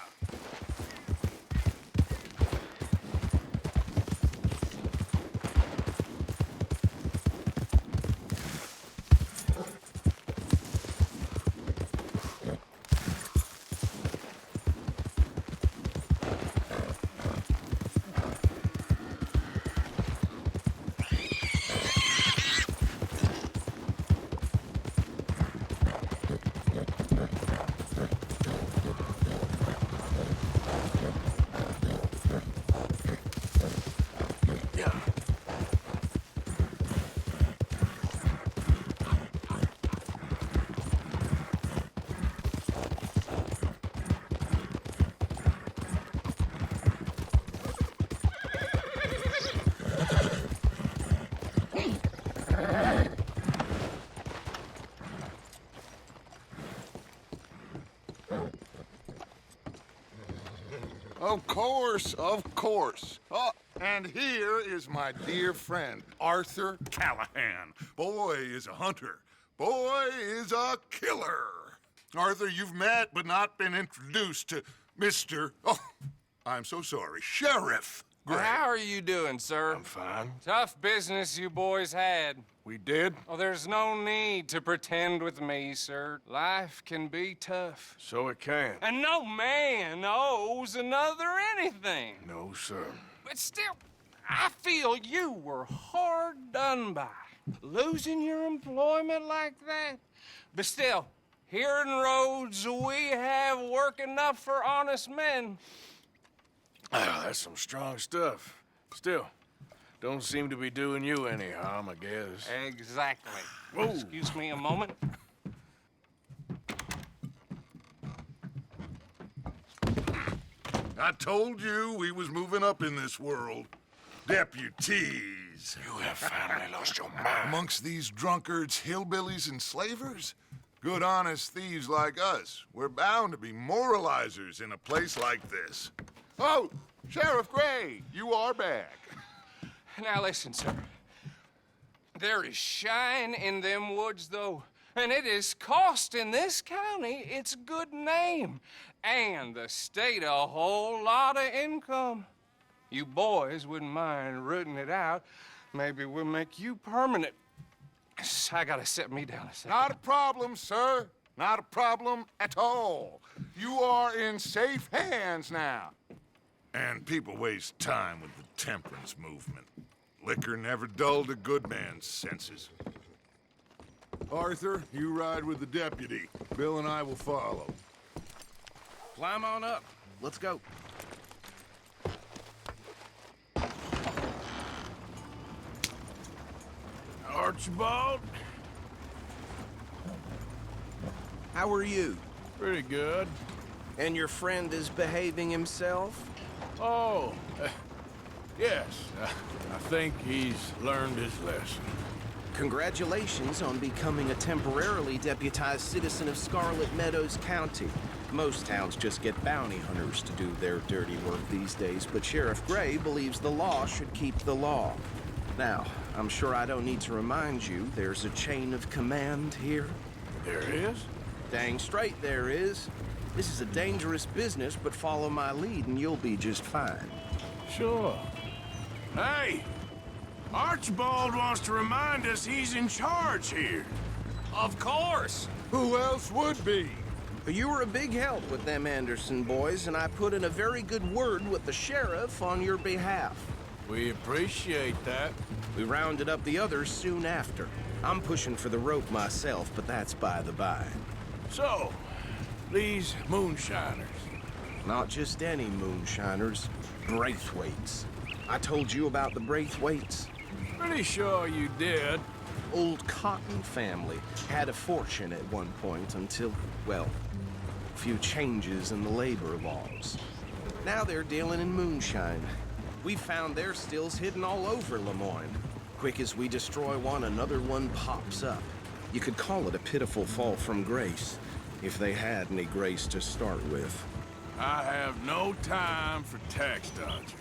Of course, of course. Oh, and here is my dear friend, Arthur Callahan. Boy is a hunter. Boy is a killer. Arthur, you've met but not been introduced to Mr. Oh, I'm so sorry, Sheriff Gray. How are you doing, sir? I'm fine. Tough business you boys had. We did? Oh, there's no need to pretend with me, sir. Life can be tough. So it can. And no man owes another anything. No, sir. But still, I feel you were hard done by. Losing your employment like that. But still, here in Rhodes, we have work enough for honest men. Oh, that's some strong stuff. Still, don't seem to be doing you any harm, I guess. Exactly. Whoa. Excuse me a moment. I told you we was moving up in this world. Deputies. You have finally lost your mind. Amongst these drunkards, hillbillies, and slavers? Good, honest thieves like us. We're bound to be moralizers in a place like this. Oh, Sheriff Gray, you are back. Now listen, sir. There is shine in them woods, though, and it is costing this county its good name and the state a whole lot of income. You boys wouldn't mind rooting it out. Maybe we'll make you permanent. I gotta sit me down a second. Not a problem, sir. Not a problem at all. You are in safe hands now. And people waste time with the temperance movement. Liquor never dulled a good man's senses. Arthur, you ride with the deputy. Bill and I will follow. Climb on up. Let's go. Archibald? How are you? Pretty good. And your friend is behaving himself? Oh, yes. I think he's learned his lesson. Congratulations on becoming a temporarily deputized citizen of Scarlet Meadows County. Most towns just get bounty hunters to do their dirty work these days, but Sheriff Gray believes the law should keep the law. Now, I'm sure I don't need to remind you there's a chain of command here. There is? Dang straight there is. This is a dangerous business, but follow my lead and you'll be just fine. Sure. Hey! Archibald wants to remind us he's in charge here. Of course. Who else would be? You were a big help with them Anderson boys, and I put in a very good word with the sheriff on your behalf. We appreciate that. We rounded up the others soon after. I'm pushing for the rope myself, but that's by the by. So, these moonshiners. Not just any moonshiners, Braithwaites. I told you about the Braithwaites. Pretty sure you did. Old Cotton family had a fortune at one point until, well, a few changes in the labor laws. Now they're dealing in moonshine. We found their stills hidden all over Lemoyne. Quick as we destroy one, another one pops up. You could call it a pitiful fall from grace, if they had any grace to start with. I have no time for tax dodgers.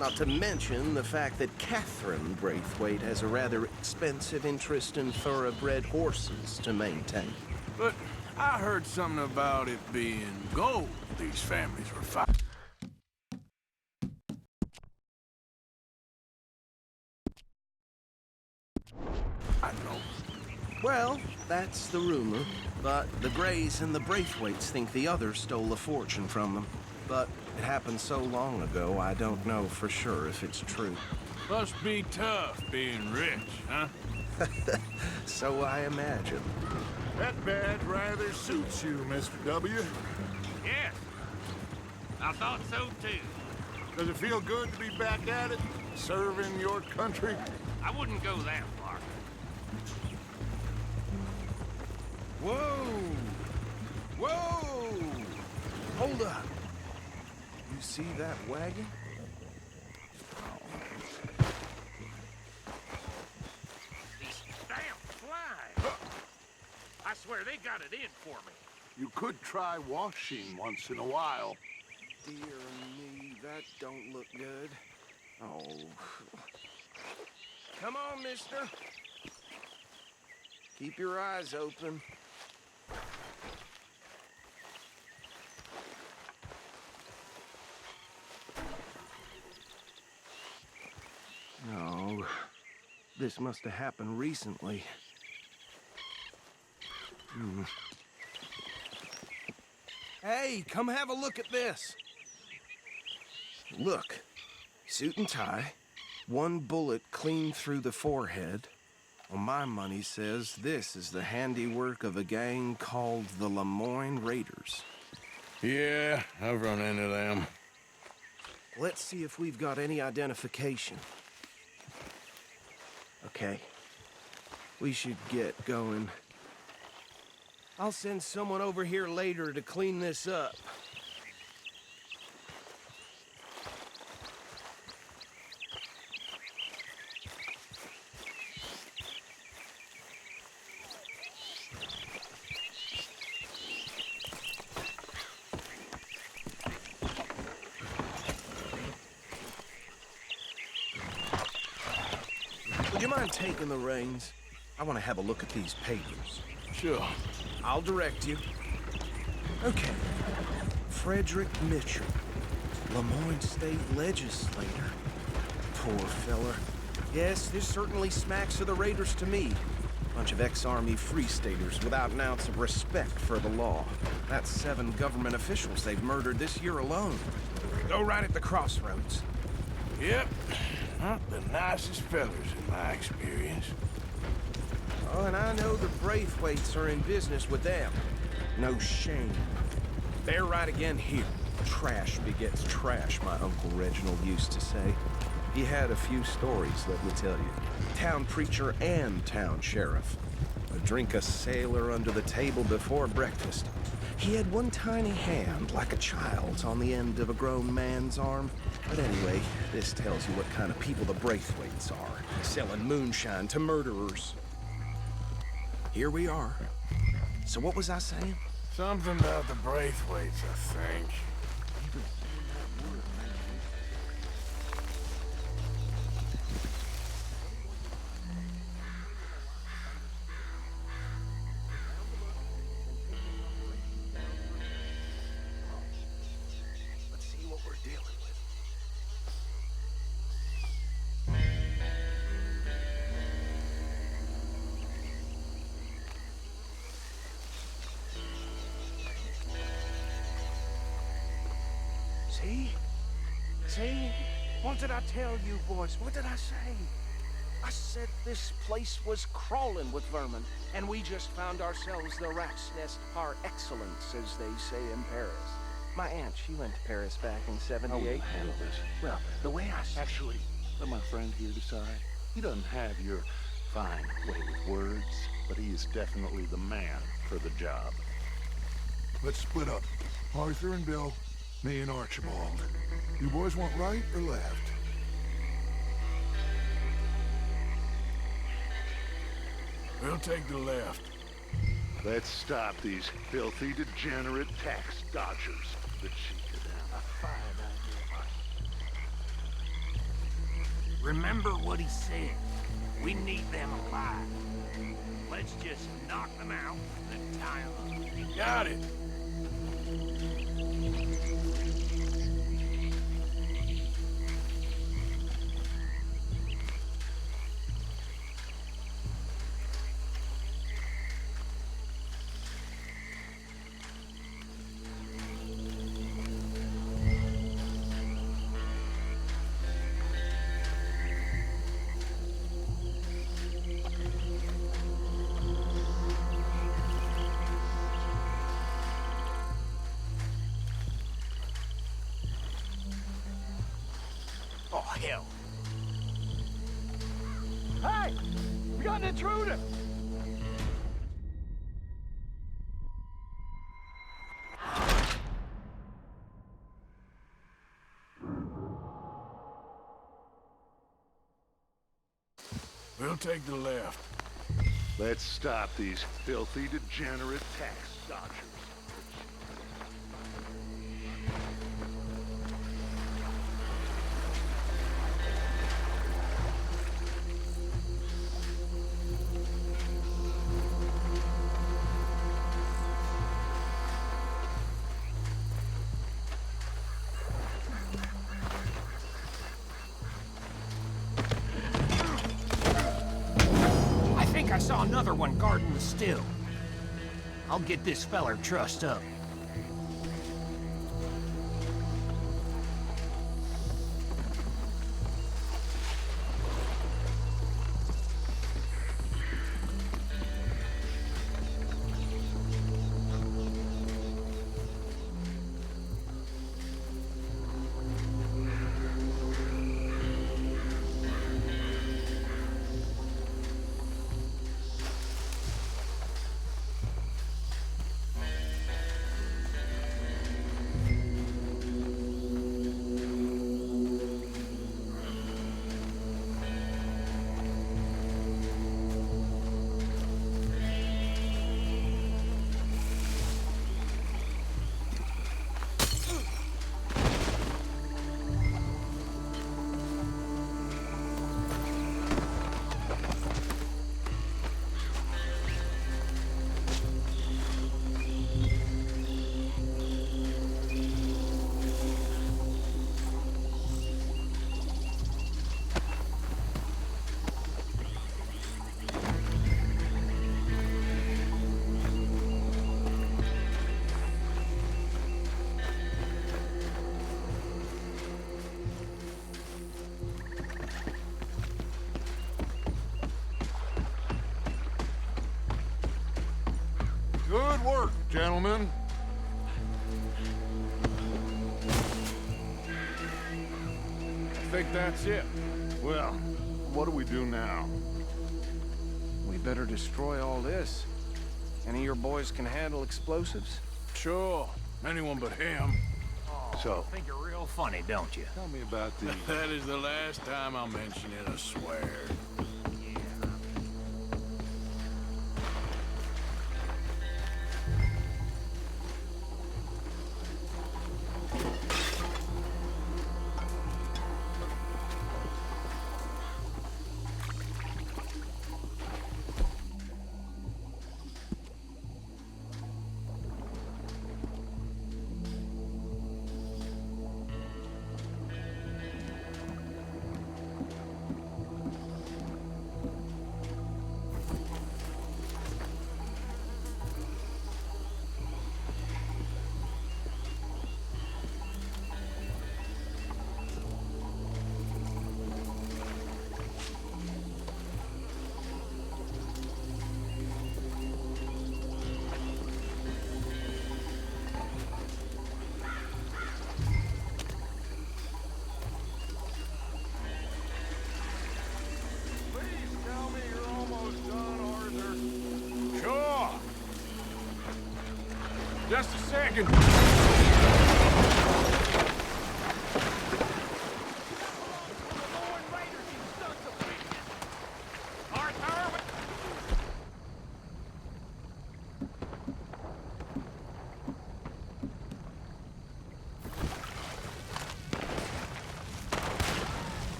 Not to mention the fact that Catherine Braithwaite has a rather expensive interest in thoroughbred horses to maintain. But I heard something about it being gold these families were fighting. I know. Well, that's the rumor. But the Grays and the Braithwaites think the others stole a fortune from them. But it happened so long ago, I don't know for sure if it's true. Must be tough being rich, huh? So I imagine. That badge rather suits you, Mr. W. Yes. I thought so too. Does it feel good to be back at it, serving your country? I wouldn't go that far. Whoa! Whoa! Hold up. You see that wagon? These damn flies. I swear they got it in for me. You could try washing once in a while. dear me, that don't look good. Oh. Come on, mister. Keep your eyes open. No, this must have happened recently. Hey, come have a look at this. Look, suit and tie, one bullet clean through the forehead. Well, my money says this is the handiwork of a gang called the Lemoyne Raiders. Yeah, I've run into them. Let's see if we've got any identification. Okay. We should get going. I'll send someone over here later to clean this up. Would you mind taking the reins? I want to have a look at these papers. Sure. I'll direct you. Okay. Frederick Mitchell, Lemoyne State Legislator. Poor feller. Yes, this certainly smacks of the Raiders to me. Bunch of ex-Army Free Staters without an ounce of respect for the law. That's 7 government officials they've murdered this year alone. Go right at the crossroads. Yep. Not the nicest fellers in my experience. Oh, and I know the Braithwaites are in business with them. No shame. They're right again here. Trash begets trash, my Uncle Reginald used to say. He had a few stories, let me tell you. Town preacher and town sheriff. Would drink a sailor under the table before breakfast. He had one tiny hand, like a child's, on the end of a grown man's arm. But anyway, this tells you what kind of people the Braithwaites are. Selling moonshine to murderers. Here we are. So what was I saying? Something about the Braithwaites, I think. Let's see what we're dealing with. See? What did I tell you, boys? What did I say? I said this place was crawling with vermin, and we just found ourselves the rat's nest par excellence, as they say in Paris. My aunt, she went to Paris back in '78. Handle this. Well, the way I... Actually, let my friend here decide. He doesn't have your fine way with words, but he is definitely the man for the job. Let's split up. Arthur and Bill, me and Archibald. You boys want right or left? We'll take the left. Let's stop these filthy, degenerate tax dodgers. The cheek of them. A fine idea. Remember what he said. We need them alive. Let's just knock them out and tie them up. Got it. Oh, hell. Hey! We got an intruder! We'll take the left. Let's stop these filthy, degenerate tax dodgers. another one guarding the still. I'll get this feller trussed up. Good work, gentlemen. I think that's it. Well, what do we do now? We better destroy all this. Any of your boys can handle explosives? Sure. Anyone but him. So, Think you're real funny, don't you? tell me about the... That is the last time I'll mention it, I swear. Sure. Just a second.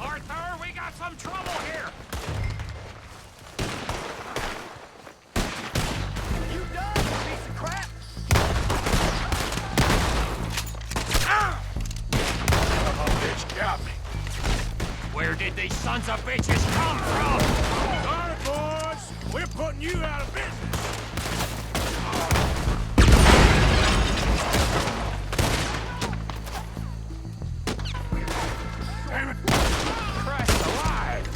Arthur, we got some trouble here! You done, you piece of crap! Bitch got me. Where did these sons of bitches come from? Sorry, boys. We're putting you out of business. Damn it. Christ alive!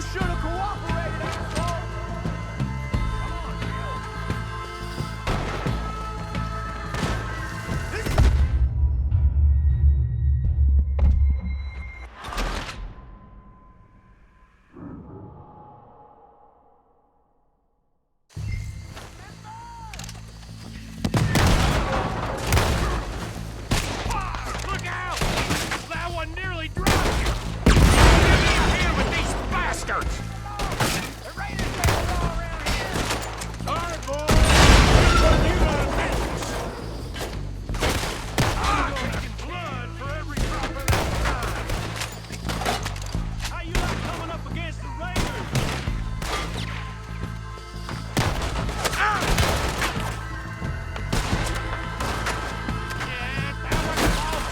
You should have cooperated, asshole! Come on, Look out! That one nearly dropped you! Get in here with these bastards! the Raiders are all around here! All right, boys. You got business. I'm taking blood for every drop of that time. How you like coming up against the Raiders? Yeah, that one's close.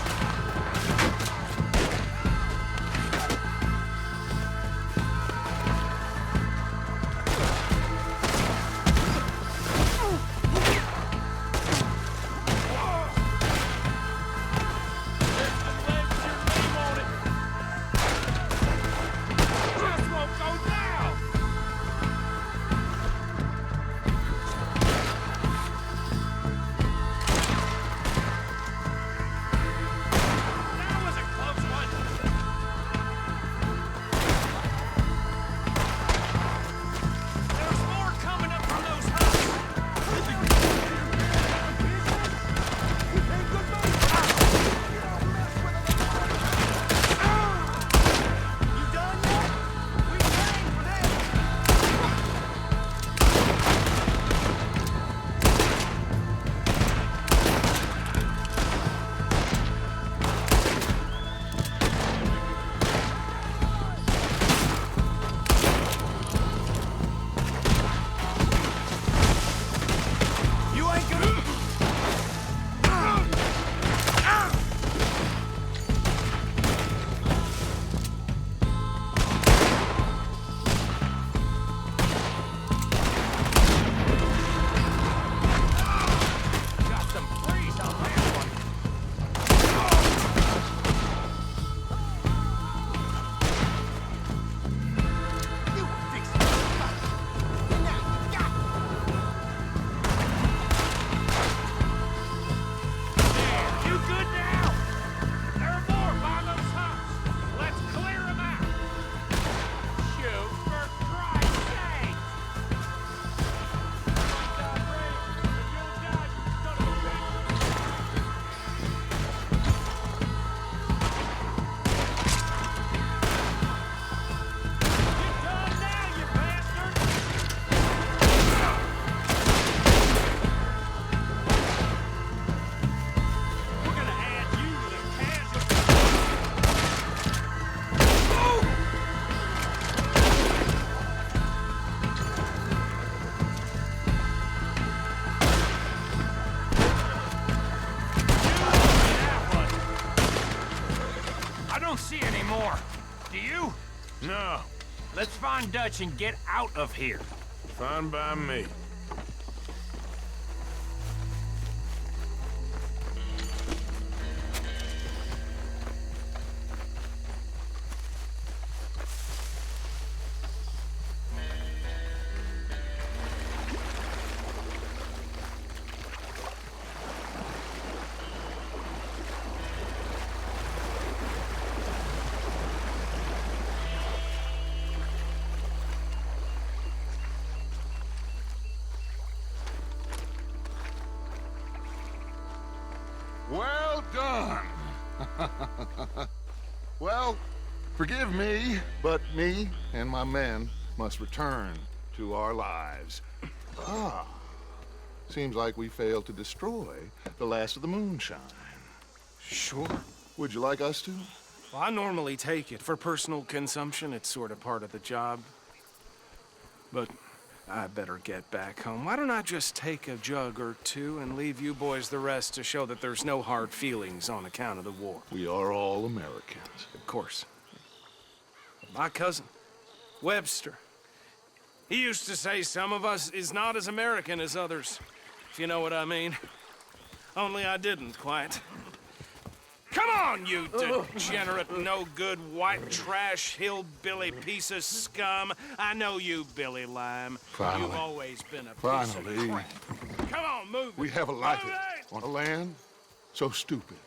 Just won't go down. That was a close one. There's more coming up from those huts. You done yet? We trained for this! You ain't gonna... Got some freeze on that one. You fix it! Now you got There, you good now? There are more by those huts. Let's clear them out. Shoot, for Christ's sake! Get done now, you bastard! We're gonna add you to the casualty. I don't see any more. Do you? No, Let's find Dutch and get out of here. fine by me. Well done. Well, forgive me, but me and my men must return to our lives. Ah, seems like we failed to destroy the last of the moonshine. Sure. Would you like us to? Well, I normally take it for personal consumption. It's sort of part of the job. But I better get back home. Why don't I just take a jug or two and leave you boys the rest to show that there's no hard feelings on account of the war? We are all Americans. Of course. My cousin, Webster, he used to say some of us is not as American as others, if you know what I mean. Only I didn't quite. Come on, you degenerate, no-good, white trash, hillbilly piece of scum. I know you, Billy Lime. Finally. You've always been a piece Finally. of crap. Come on, move We it. have a life Move it! on a land so stupid,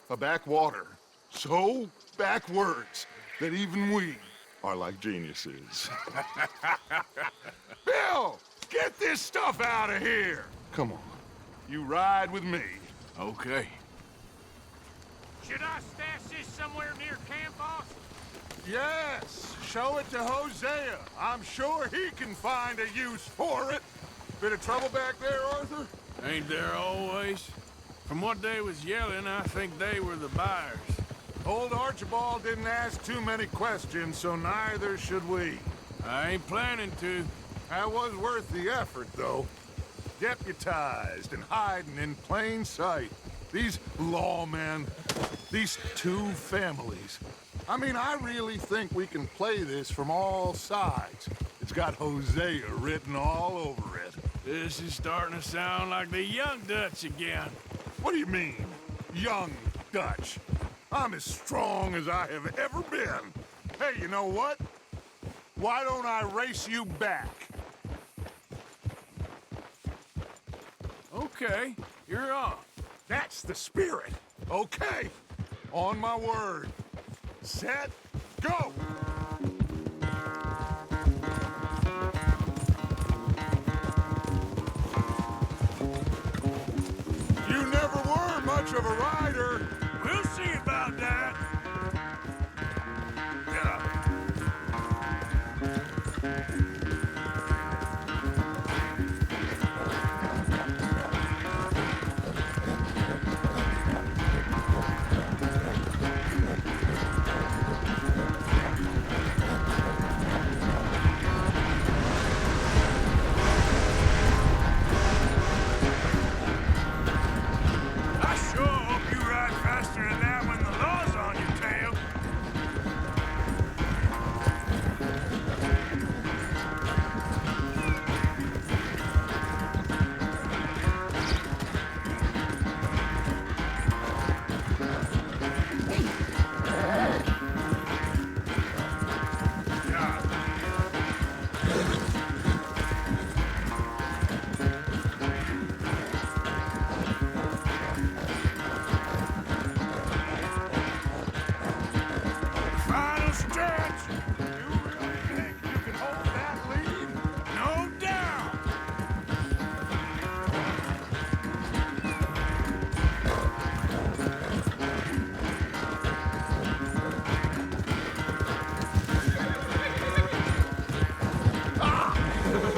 a backwater so backwards that even we are like geniuses. Bill, get this stuff out of here! Come on, you ride with me. Okay. Should I stash this somewhere near camp, boss? Yes, show it to Hosea. I'm sure he can find a use for it. Bit of trouble back there, Arthur? Ain't there always? From what they was yelling, I think they were the buyers. Old Archibald didn't ask too many questions, so neither should we. I ain't planning to. That was worth the effort, though. Deputized and hiding in plain sight. These lawmen, these two families. I mean, I really think we can play this from all sides. It's got Hosea written all over it. This is starting to sound like the Young Dutch again. What do you mean, young Dutch? I'm as strong as I have ever been. Hey, you know what? Why don't I race you back? Okay, you're on. That's the spirit. Okay. On my word. Set, go! You never were much of a rider. We'll see about that. I sure hope you ride faster than that when the law's on your tail. Final stretch. You really think you can hold that lead? No doubt.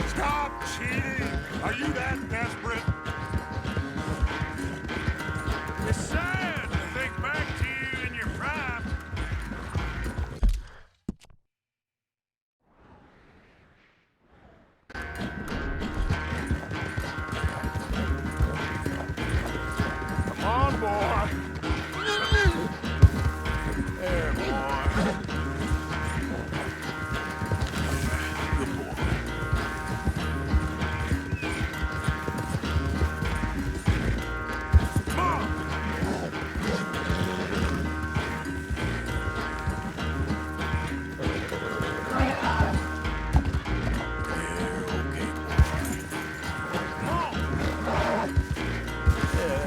Stop cheating! Are you that desperate? It's sad to think back to you in your prime. Come on, boy. There, boy. Good boy. Come on. There, okay, boy. Come on.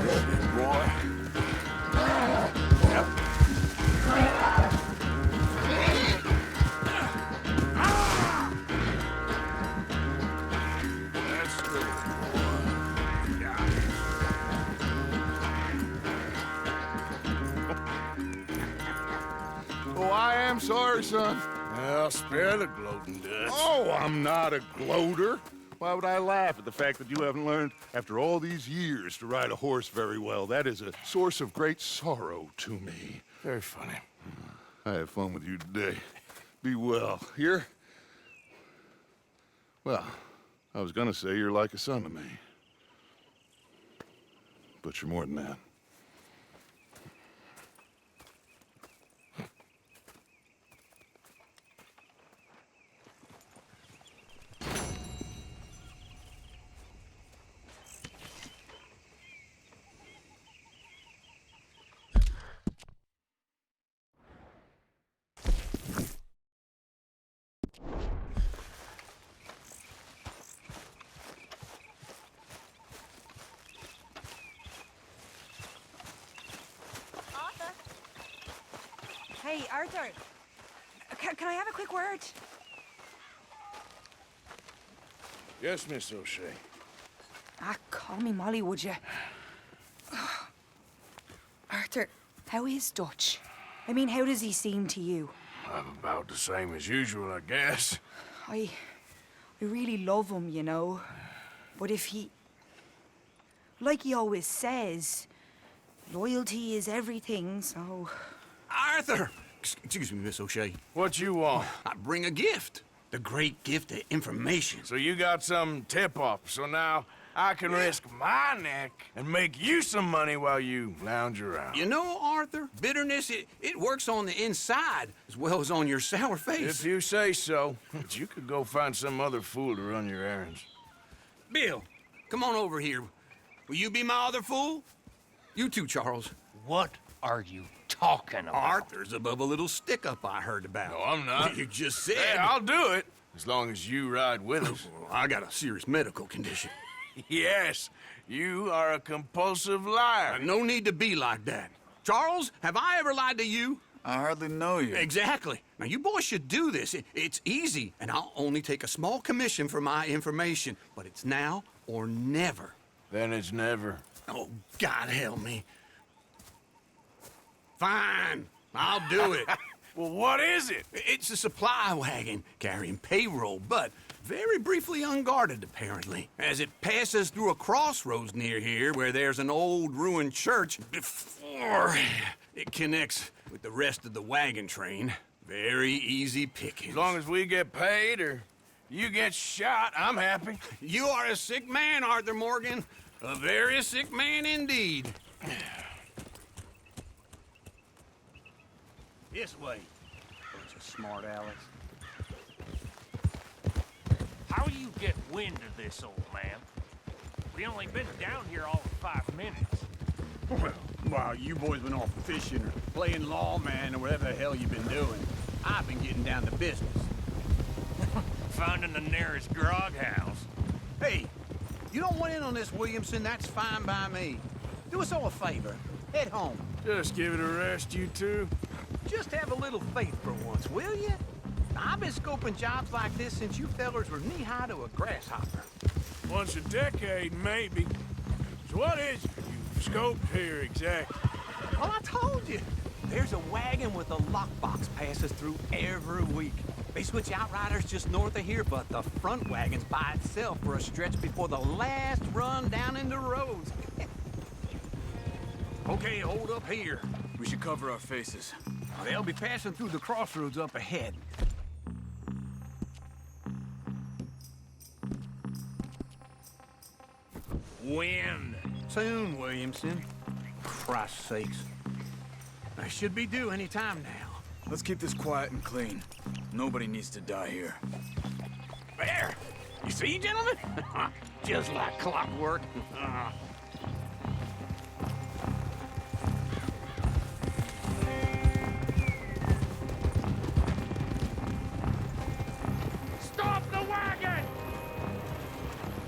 That's it, boy. Yep. That's good, boy. Yeah. Oh, I am sorry, son. Well, spare the gloating, Dutch. Oh, I'm not a gloater. Why would I laugh at the fact that you haven't learned, after all these years, to ride a horse very well? That is a source of great sorrow to me. Very funny. I had fun with you today. Be well. Here? Well, I was gonna say you're like a son to me. But you're more than that. Hey, Arthur. Can I have a quick word? Yes, Miss O'Shea. Call me Molly, would you? Arthur, how is Dutch? I mean, how does he seem to you? I'm about the same as usual, I guess. I really love him, you know. But if he... Like he always says, loyalty is everything, so... Arthur! Excuse me, Miss O'Shea. What you want? I bring a gift. The great gift of information. So you got some tip-off, so now I can risk my neck and make you some money while you lounge around. You know, Arthur, bitterness, it works on the inside as well as on your sour face. If you say so. But you could go find some other fool to run your errands. Bill, come on over here. Will you be my other fool? You too, Charles. What are you talking about? Arthur's above a little stick-up I heard about. No, I'm not. You just said... Hey, I'll do it, as long as you ride with us. I got a serious medical condition. Yes, you are a compulsive liar. No need to be like that. Charles, have I ever lied to you? I hardly know you. Exactly. Now, you boys should do this. It's easy, and I'll only take a small commission for my information. But it's now or never. Then it's never. Oh, God help me. Fine, I'll do it. Well, what is it? It's a supply wagon carrying payroll, but very briefly unguarded, apparently, as it passes through a crossroads near here where there's an old ruined church before it connects with the rest of the wagon train. Very easy pickings. As long as we get paid or you get shot, I'm happy. You are a sick man, Arthur Morgan. A very sick man indeed. This way. Bunch of smart Alex. How you get wind of this, old man? We only been down here all of 5 minutes. Well, while you boys been off fishing or playing lawman or whatever the hell you've been doing, I've been getting down to business. Finding the nearest grog house. Hey, you don't want in on this, Williamson, that's fine by me. Do us all a favor. Head home. Just give it a rest, you two. Just have a little faith for once, will you? I've been scoping jobs like this since you fellers were knee-high to a grasshopper. Once a decade, maybe. So what is it you've scoped here exactly? Well, I told you. There's a wagon with a lockbox passes through every week. They switch outriders just north of here, but the front wagon's by itself for a stretch before the last run down into Rhodes. Okay, hold up here. We should cover our faces. They'll be passing through the crossroads up ahead. When? Soon, Williamson. Christ's sakes. I should be due any time now. Let's keep this quiet and clean. Nobody needs to die here. There! You see, gentlemen? Just like clockwork. Stop the wagon!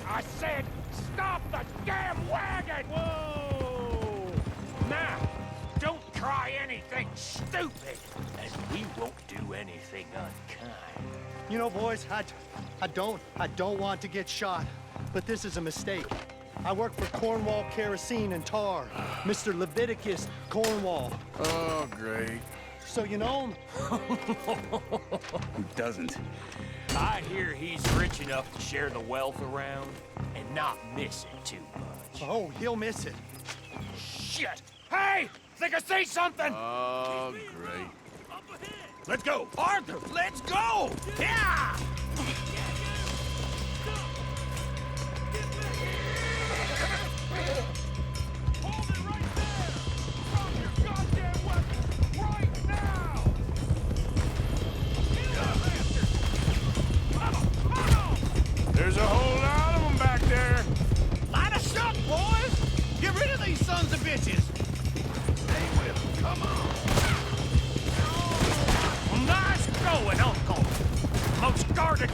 I said, stop the damn wagon! Whoa! Now, don't try anything stupid, and we won't do anything unkind. You know, boys, I don't want to get shot, but this is a mistake. I work for Cornwall Kerosene and Tar, Mr. Leviticus Cornwall. Oh, great. So you know him? Who doesn't? I hear he's rich enough to share the wealth around and not miss it too much. Oh, he'll miss it. Shit! Hey! Think I see something! Oh, great. Let's go! Arthur, let's go! Yeah! Hold it right there! Drop your goddamn weapon right now! There's a whole lot of them back there. Light us up, boys! Get rid of these sons of bitches! Stay with them. Come on. Nice going, Uncle! Most guarded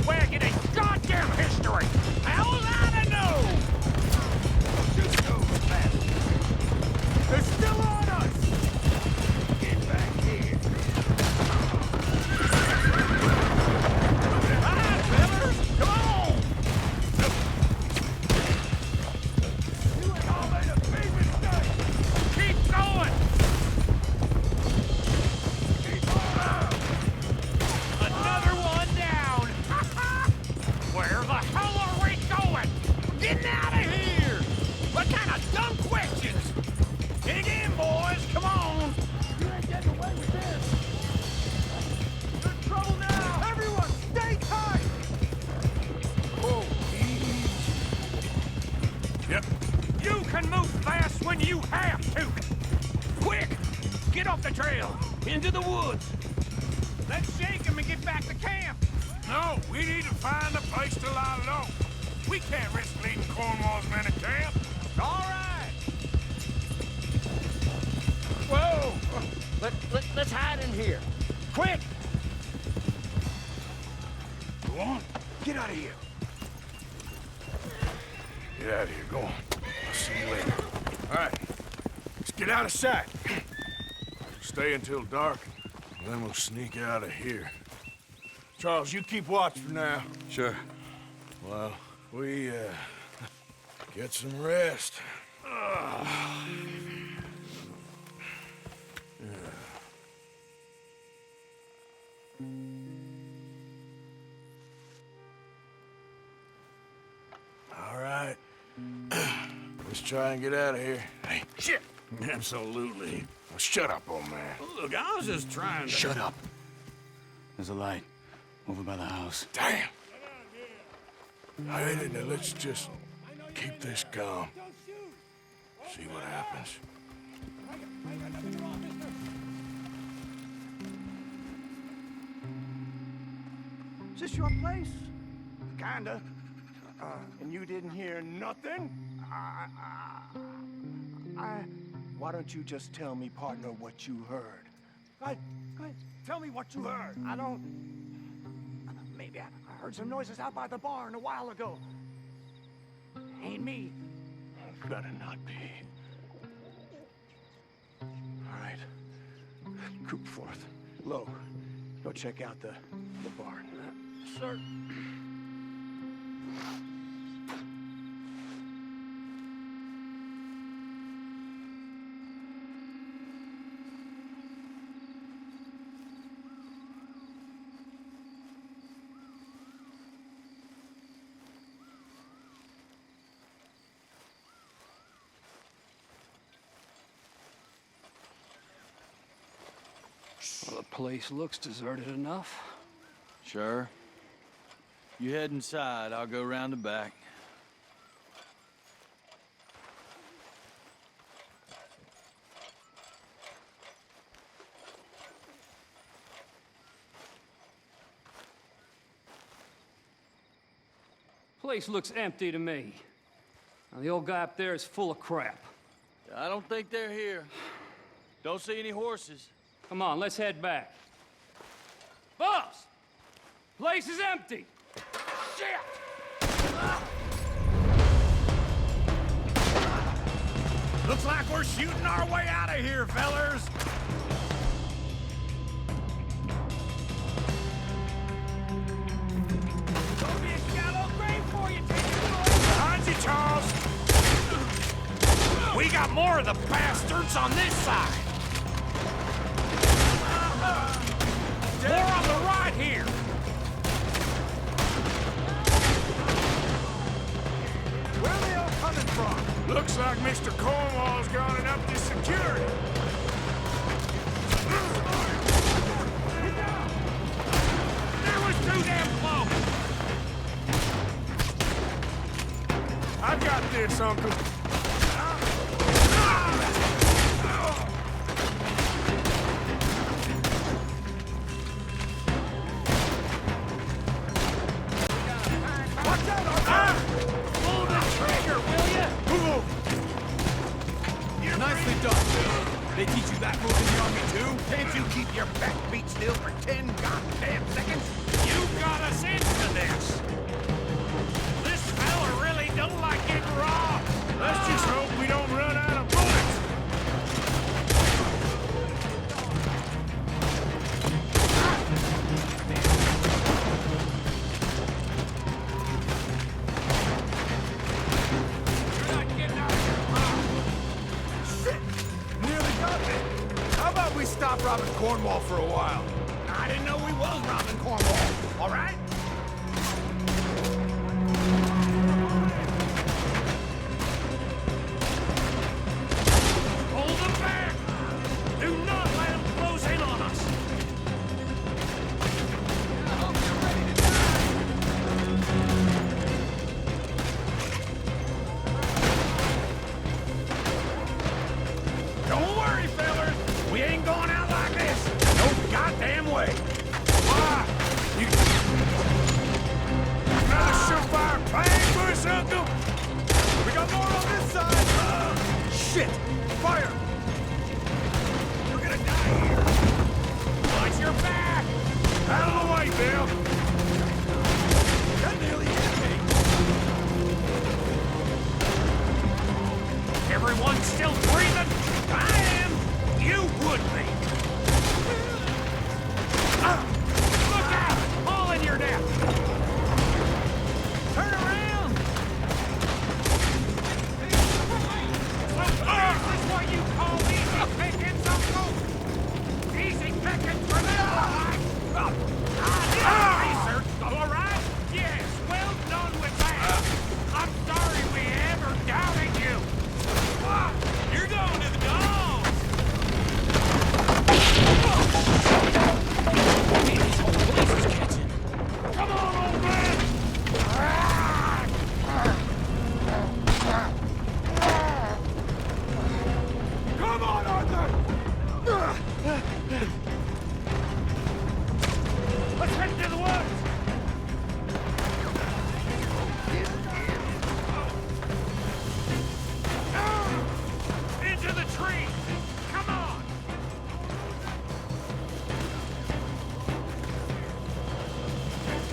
and move fast when you have to. Quick! Get off the trail! Into the woods! Let's shake him and get back to camp! No, we need to find a place to lie low. We can't risk leading Cornwall's men to camp. All right! Whoa! Let's hide in here. Quick! Go on. Get out of here. Get out of here. Go on. I'll see you later. All right. Let's get out of sight. Stay until dark, and then we'll sneak out of here. Charles, you keep watch for now. Sure. Well, we, get some rest. All right. Let's try and get out of here. Hey, shit! Absolutely. Well, shut up, old man. Look, I was just trying to... Shut up. There's a light over by the house. Damn! All right, now let's just keep this calm. See what happens. Is this your place? Kinda. And you didn't hear nothing? Why don't you just tell me, partner, what you heard? Go ahead. Tell me what you heard. I don't... Maybe I heard some noises out by the barn a while ago. Ain't me. Better not be. All right. Coop forth. Low. Go check out the barn. Sir. Well, the place looks deserted enough. Sure. You head inside, I'll go round the back. Place looks empty to me. Now, the old guy up there is full of crap. I don't think they're here. Don't see any horses. Come on, let's head back. Boss! Place is empty! Shit! Looks like we're shooting our way out of here, fellers! Gonna be a shallow grave for you, Behind you, Charles! We got more of the bastards on this side! More on the right here! Where are they all coming from? Looks like Mr. Cornwall's gone and upped his security. That was too damn close! I've got this, Uncle. Nicely done, Bill. They teach you that move in the army, too? Can't you keep your backbeat still for 10 goddamn seconds? You got us into this! This fella really don't like getting raw! Let's just hope we don't run out of bullets! You're not getting out of here. Shit! Nearly got me. How about we stop robbing Cornwall for a while? I didn't know we was robbing Cornwall. All right? Hold them back! Do not let them close in on us! Shit! Fire! We're gonna die here! Watch your back! Out of the way, Bill! That nearly hit me! Everyone still breathing? I am! You would be! Look out! All in your death! Turn around! This is what you call easy pickings, Uncle? Easy pickings for them, research, all right? Yes, well done with that. I'm sorry we ever doubted you. You're going to the dogs. This whole place is catching. Come on, old man. Come on, Arthur. Let's head to the woods! Into the tree! Come on!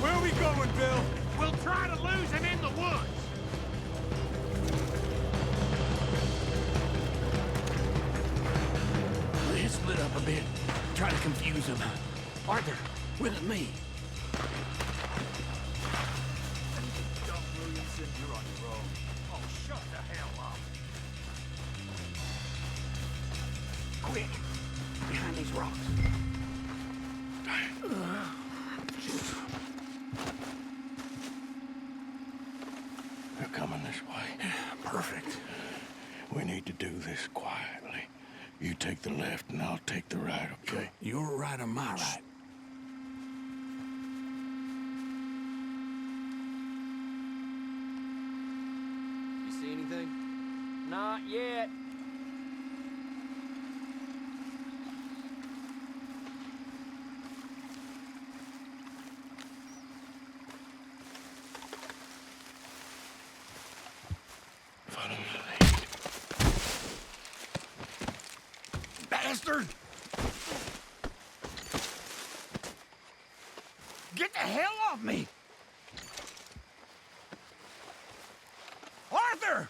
Where are we going, Bill? We'll try to lose him in the woods! Let's split up a bit. Try to confuse him. Arthur, with me. You're on your own. Oh, shut the hell up! Quick! Behind these rocks. They're coming this way. Perfect. We need to do this quietly. You take the left and I'll take the right, okay? Your right or my right? You see anything? Not yet. Follow my lead. Bastard! Get the hell off me! Arthur!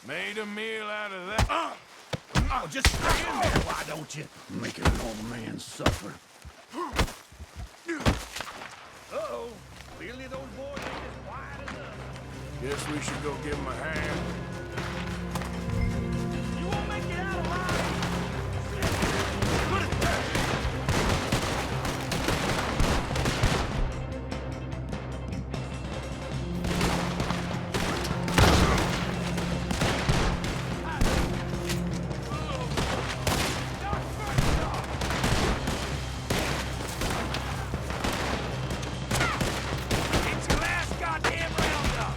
Made a meal out of that. Oh, just stand there, why don't you? Making an old man suffer. Uh-oh. Clearly those boys ain't as quiet enough. Guess we should go give them a hand. You won't make it out alive! Put it there! It's your last goddamn roundup!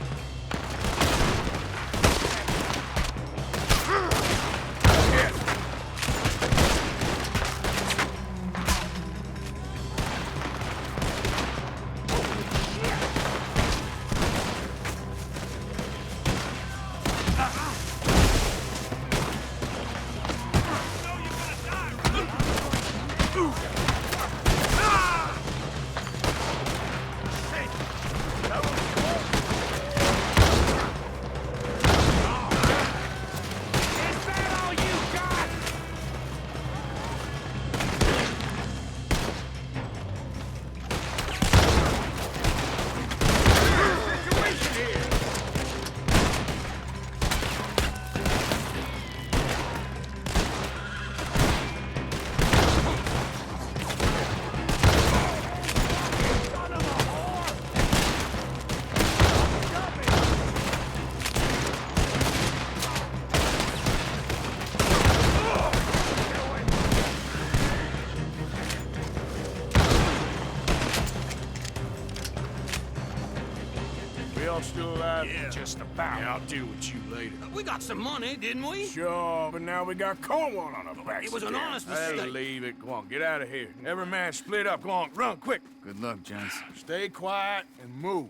all still alive? Yeah. Just about. Yeah, I'll deal with you later. We got some money, didn't we? Sure, but now we got Cornwall on our backs. It was an again. honest I'll mistake. leave it. Go on, get out of here. Every man split up. Go on, run, quick. Good luck, gents. Stay quiet and move.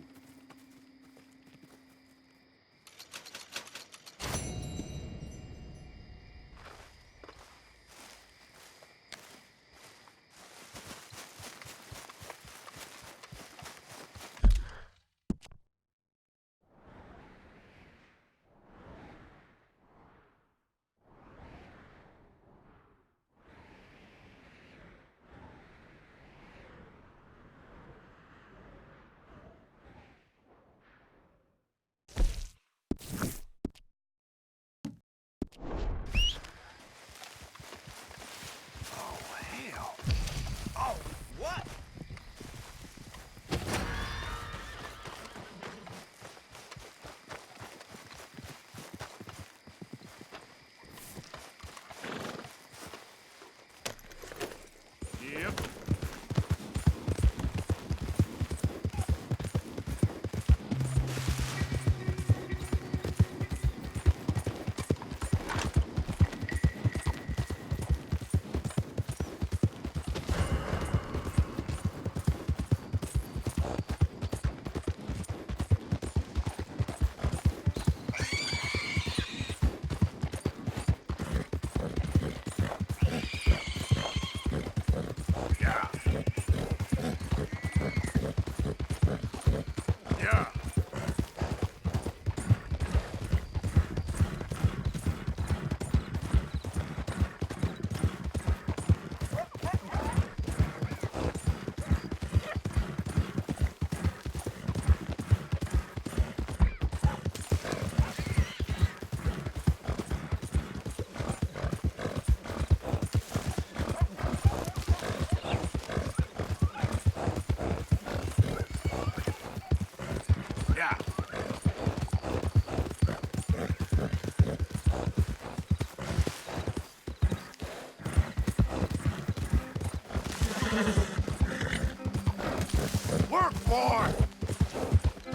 Work, boy!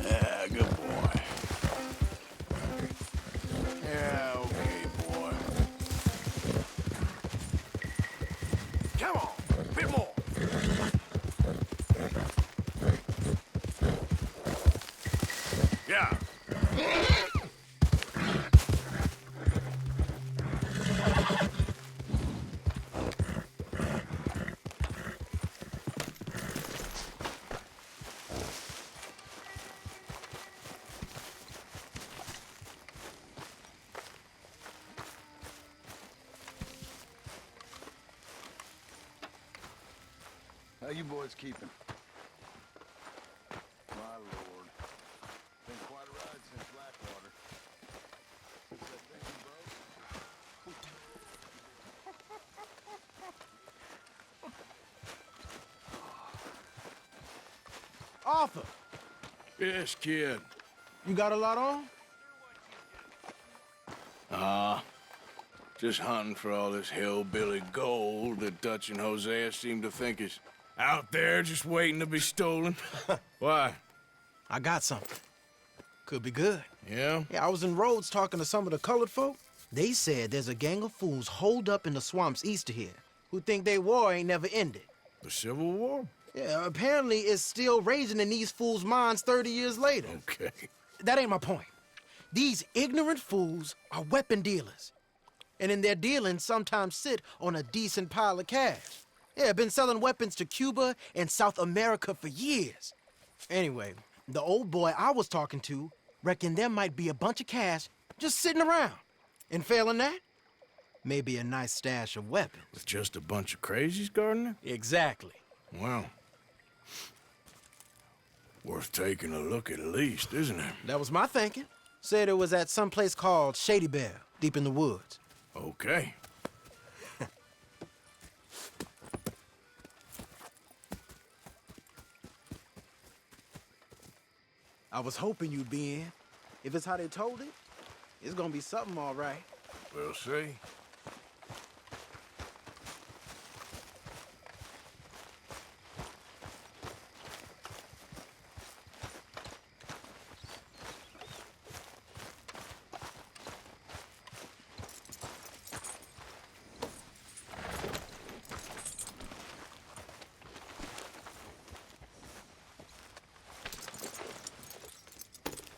Yeah, good boy. Yeah, okay, boy. Come on, a bit more. Yeah. How you boys keeping? My lord. Been quite a ride since Blackwater. Since that thing broke. Arthur, Yes, kid. you got a lot on? Just hunting for all this hillbilly gold that Dutch and Hosea seem to think is out there just waiting to be stolen. Why? I got something. Could be good. Yeah? Yeah, I was in Rhodes talking to some of the colored folk. They said there's a gang of fools holed up in the swamps east of here who think their war ain't never ended. The Civil War? Yeah, apparently it's still raging in these fools' minds 30 years later. Okay. That ain't my point. These ignorant fools are weapon dealers. And in their dealing, sometimes sit on a decent pile of cash. Yeah, been selling weapons to Cuba and South America for years. Anyway, the old boy I was talking to reckoned there might be a bunch of cash just sitting around. And failing that, maybe a nice stash of weapons. With just a bunch of crazies guarding it? Exactly. Well, worth taking a look at least, isn't it? That was my thinking. Said it was at some place called Shady Belle, deep in the woods. Okay. I was hoping you'd be in. If it's how they told it, it's gonna be something all right. We'll see.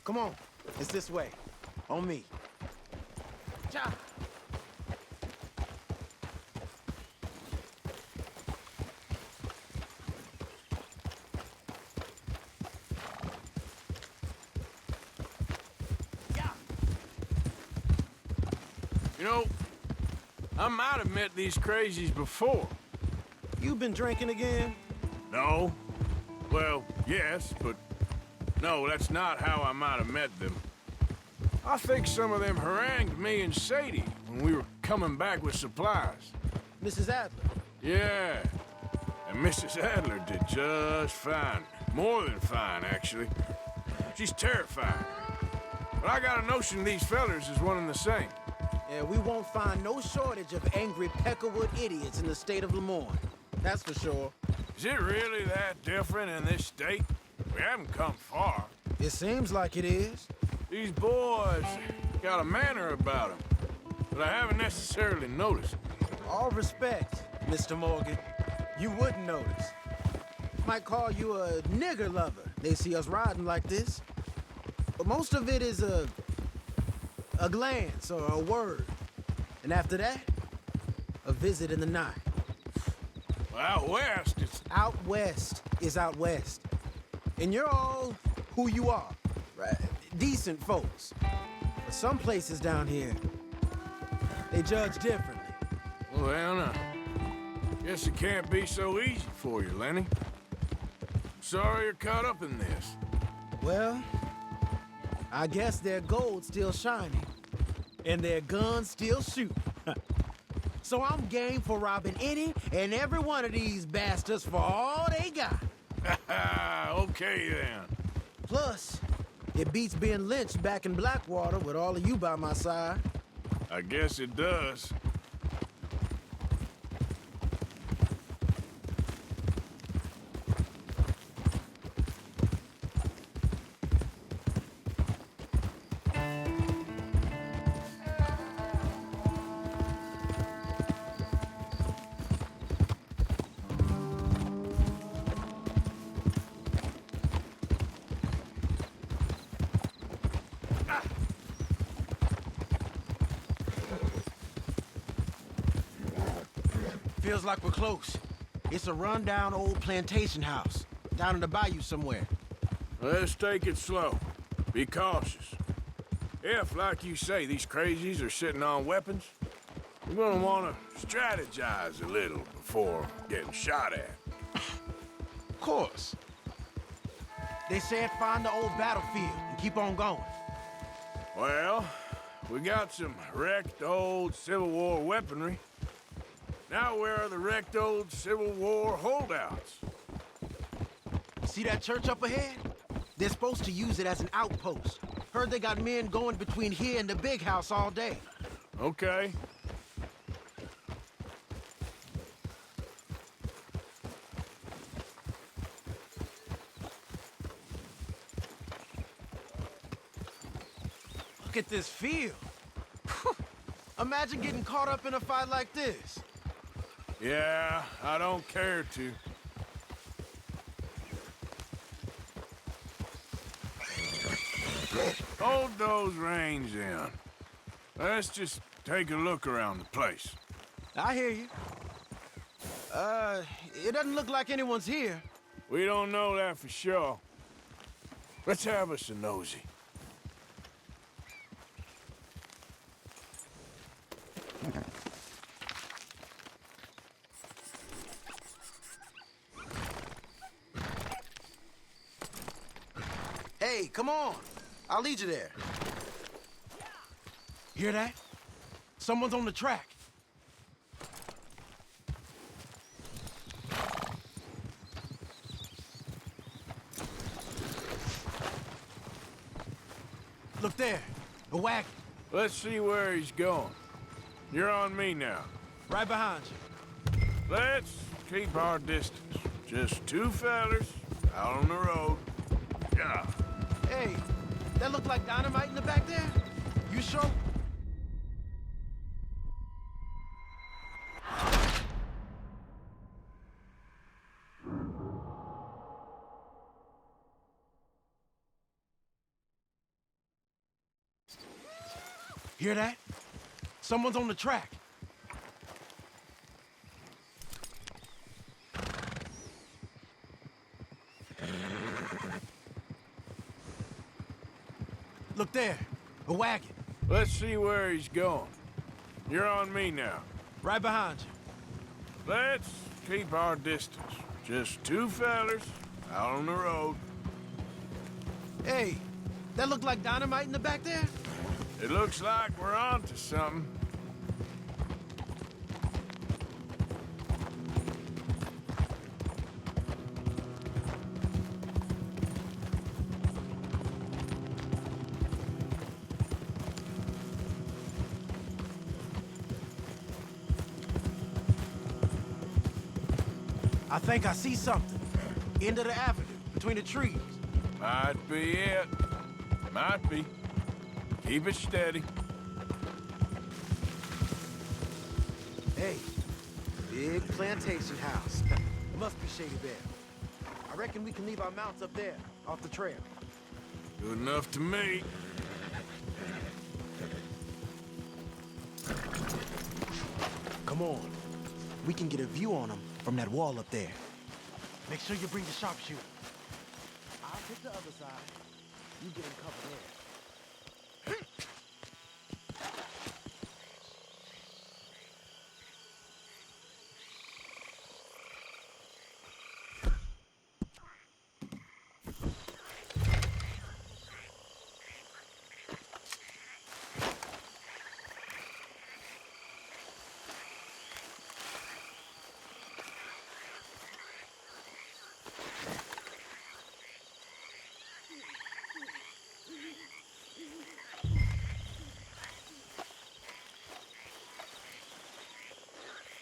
Come on, it's this way. On me. Ja. You know, I might have met these crazies before. You been drinking again? No. Well, yes, but no, that's not how I might have met them. I think some of them harangued me and Sadie when we were coming back with supplies. Mrs. Adler? Yeah. And Mrs. Adler did just fine. More than fine, actually. She's terrifying. But I got a notion these fellers is one and the same. Yeah, we won't find no shortage of angry Peckerwood idiots in the state of Lemoyne. that's for sure. Is it really that different in this state? We haven't come far. It seems like it is. These boys got a manner about them, but I haven't necessarily noticed. All respect, Mr. Morgan. You wouldn't notice. Might call you a nigger lover. They see us riding like this. But most of it is a glance or a word. And after that, a visit in the night. Well, out west, it's... Out west is out west. And you're all who you are, right? Decent folks. But some places down here, they judge differently. Well, now, guess it can't be so easy for you, Lenny. Sorry you're caught up in this. Well, I guess their gold's still shining, and their guns still shoot. So I'm game for robbing any and every one of these bastards for all they got. Okay, then. Plus, it beats being lynched back in Blackwater with all of you by my side. I guess it does. Feels like we're close. It's a rundown old plantation house, down in the bayou somewhere. Let's take it slow. Be cautious. If, like you say, these crazies are sitting on weapons, we're gonna want to strategize a little before getting shot at. Of course. They said find the old battlefield and keep on going. Well, we got some wrecked old Civil War weaponry. Now where are the wrecked old Civil War holdouts? See that church up ahead? They're supposed to use it as an outpost. Heard they got men going between here and the big house all day. Okay. Look at this field. Imagine getting caught up in a fight like this. Yeah, I don't care to. Hold those reins in. Let's just take a look around the place. I hear you. It doesn't look like anyone's here. We don't know that for sure. Let's have us a nosy. Hey, come on. I'll lead you there. Hear that? Someone's on the track. Look there, a wagon. Let's see where he's going. You're on me now. Right behind you. Let's keep our distance. Just two fellers out on the road. Yeah. Hey, that look like dynamite in the back there? You sure? Hear that? Someone's on the track. Look there, a wagon. Let's see where he's going. You're on me now. Right behind you. Let's keep our distance. Just two fellers out on the road. Hey, that look like dynamite in the back there? It looks like we're on to something. I think I see something. End of the avenue, between the trees. Might be it. Might be. Keep it steady. Hey, big plantation house. It must be Shady Bear. I reckon we can leave our mounts up there, off the trail. Good enough to me. Come on. We can get a view on them from that wall up there. Make sure you bring the sharpshooter. I'll take the other side. You get him covered there.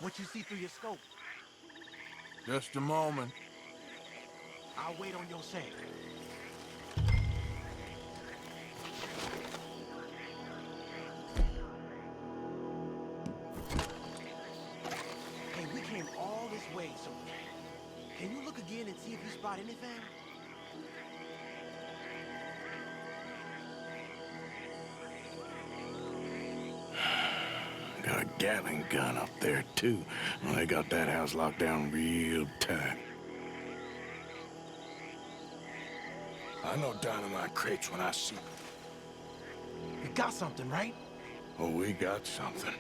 What you see through your scope? Just a moment. I'll wait on your say. Hey, we came all this way, so can you look again and see if you spot anything? Got a Gatling gun up there, too. Well, they got that house locked down real tight. I know dynamite crates when I see them. We got something, right? Oh, we got something.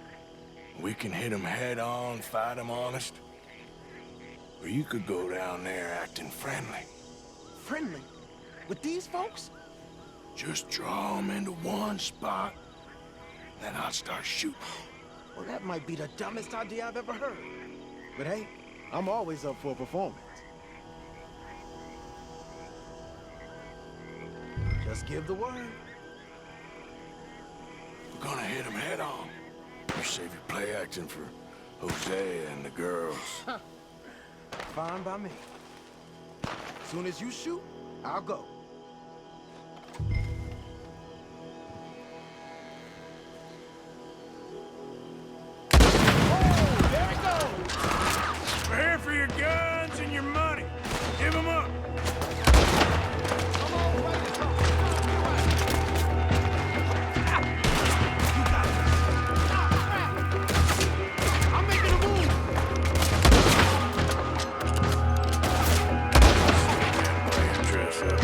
We can hit them head on, fight them honest. Or you could go down there acting friendly. Friendly? With these folks? Just draw them into one spot, then I'll start shooting. Well, that might be the dumbest idea I've ever heard. But hey, I'm always up for a performance. Just give the word. We're gonna hit them head on. You save your play acting for Jose and the girls. Fine by me. Soon as you shoot, I'll go. We're here for your guns and your money. Give them up. I'm making a move. Dress up.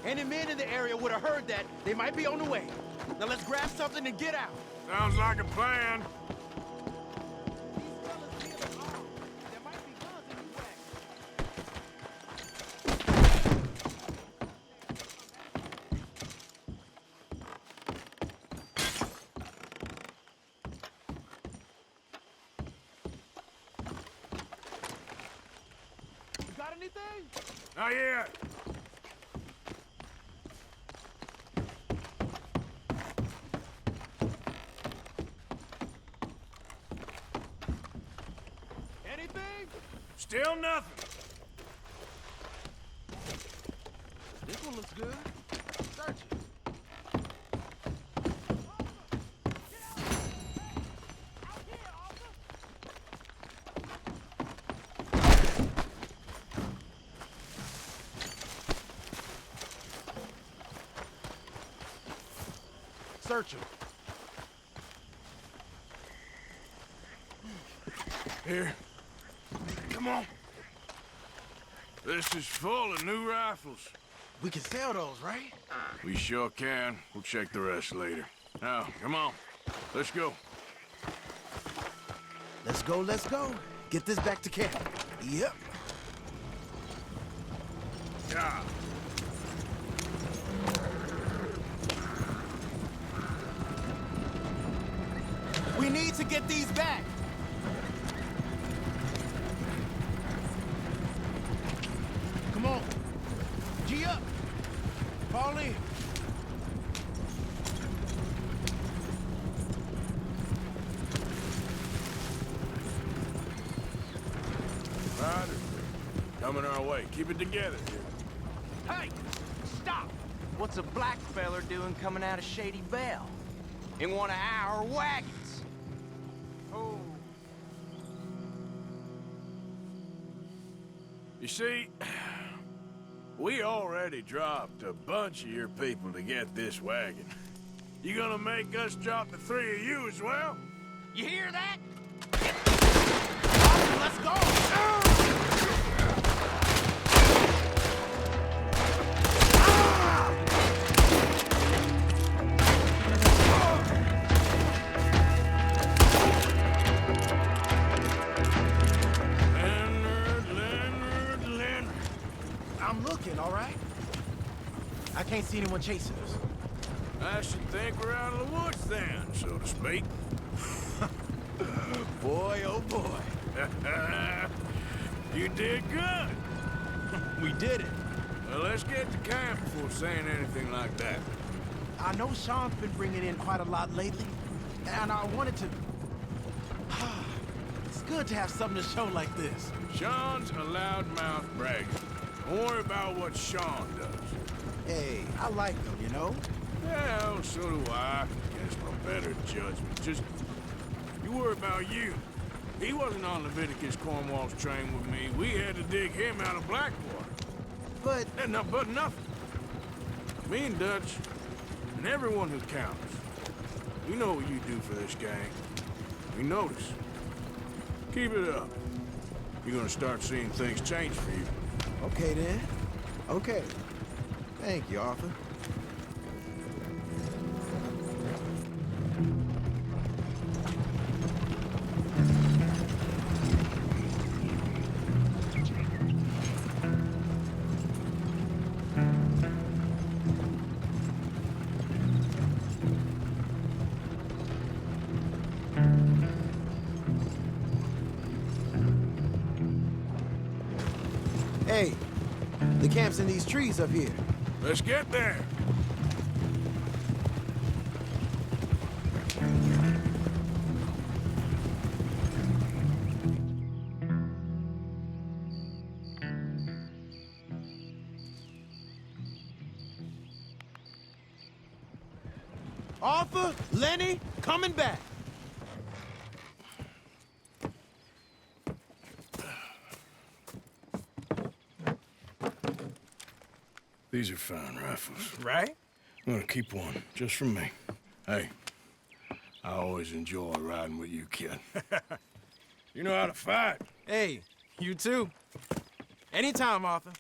Any men in the area would have heard that. They might be on the way. Now let's grab something and get out. Sounds like a plan. You got anything? Not yet. Anything? Still nothing. This one looks good. Search it. Search him. Here. Come on. This is full of new rifles. We can sell those, right? We sure can. We'll check the rest later. Now, come on. Let's go. Let's go, let's go. Get this back to camp. Yep. Yeah. We need to get these back. Come on. G up. Fall in. Riders. Coming our way. Keep it together here. Hey! Stop! What's a black feller doing coming out of Shady Belle? In one of our wagons? Oh. You see, we already dropped a bunch of your people to get this wagon. You gonna make us drop the 3 of you as well? You hear that? Let's go! Leonard. I'm looking, all right? I can't see anyone chasing us. I should think we're out of the woods then, so to speak. Boy, oh boy. You did good. We did it. Well, let's get to camp before saying anything like that. I know Sean's been bringing in quite a lot lately, and I wanted to... It's good to have something to show like this. Sean's a loudmouth bragger. Don't worry about what Sean does. Hey, I like him, you know? Well, so do I. Guess no better judgment. Just, you worry about you. He wasn't on Leviticus Cornwall's train with me. We had to dig him out of Blackwater. But nothing. Me and Dutch, and everyone who counts. We know what you do for this gang. We notice. Keep it up. You're gonna start seeing things change for you. Okay, then. Okay. Thank you, Arthur. Hey, the camp's in these trees up here. Let's get there. Arthur, Lenny, coming back. These are fine rifles. Right? I'm gonna keep one, just for me. Hey, I always enjoy riding with you, kid. You know how to fight. Hey, you too. Anytime, Arthur.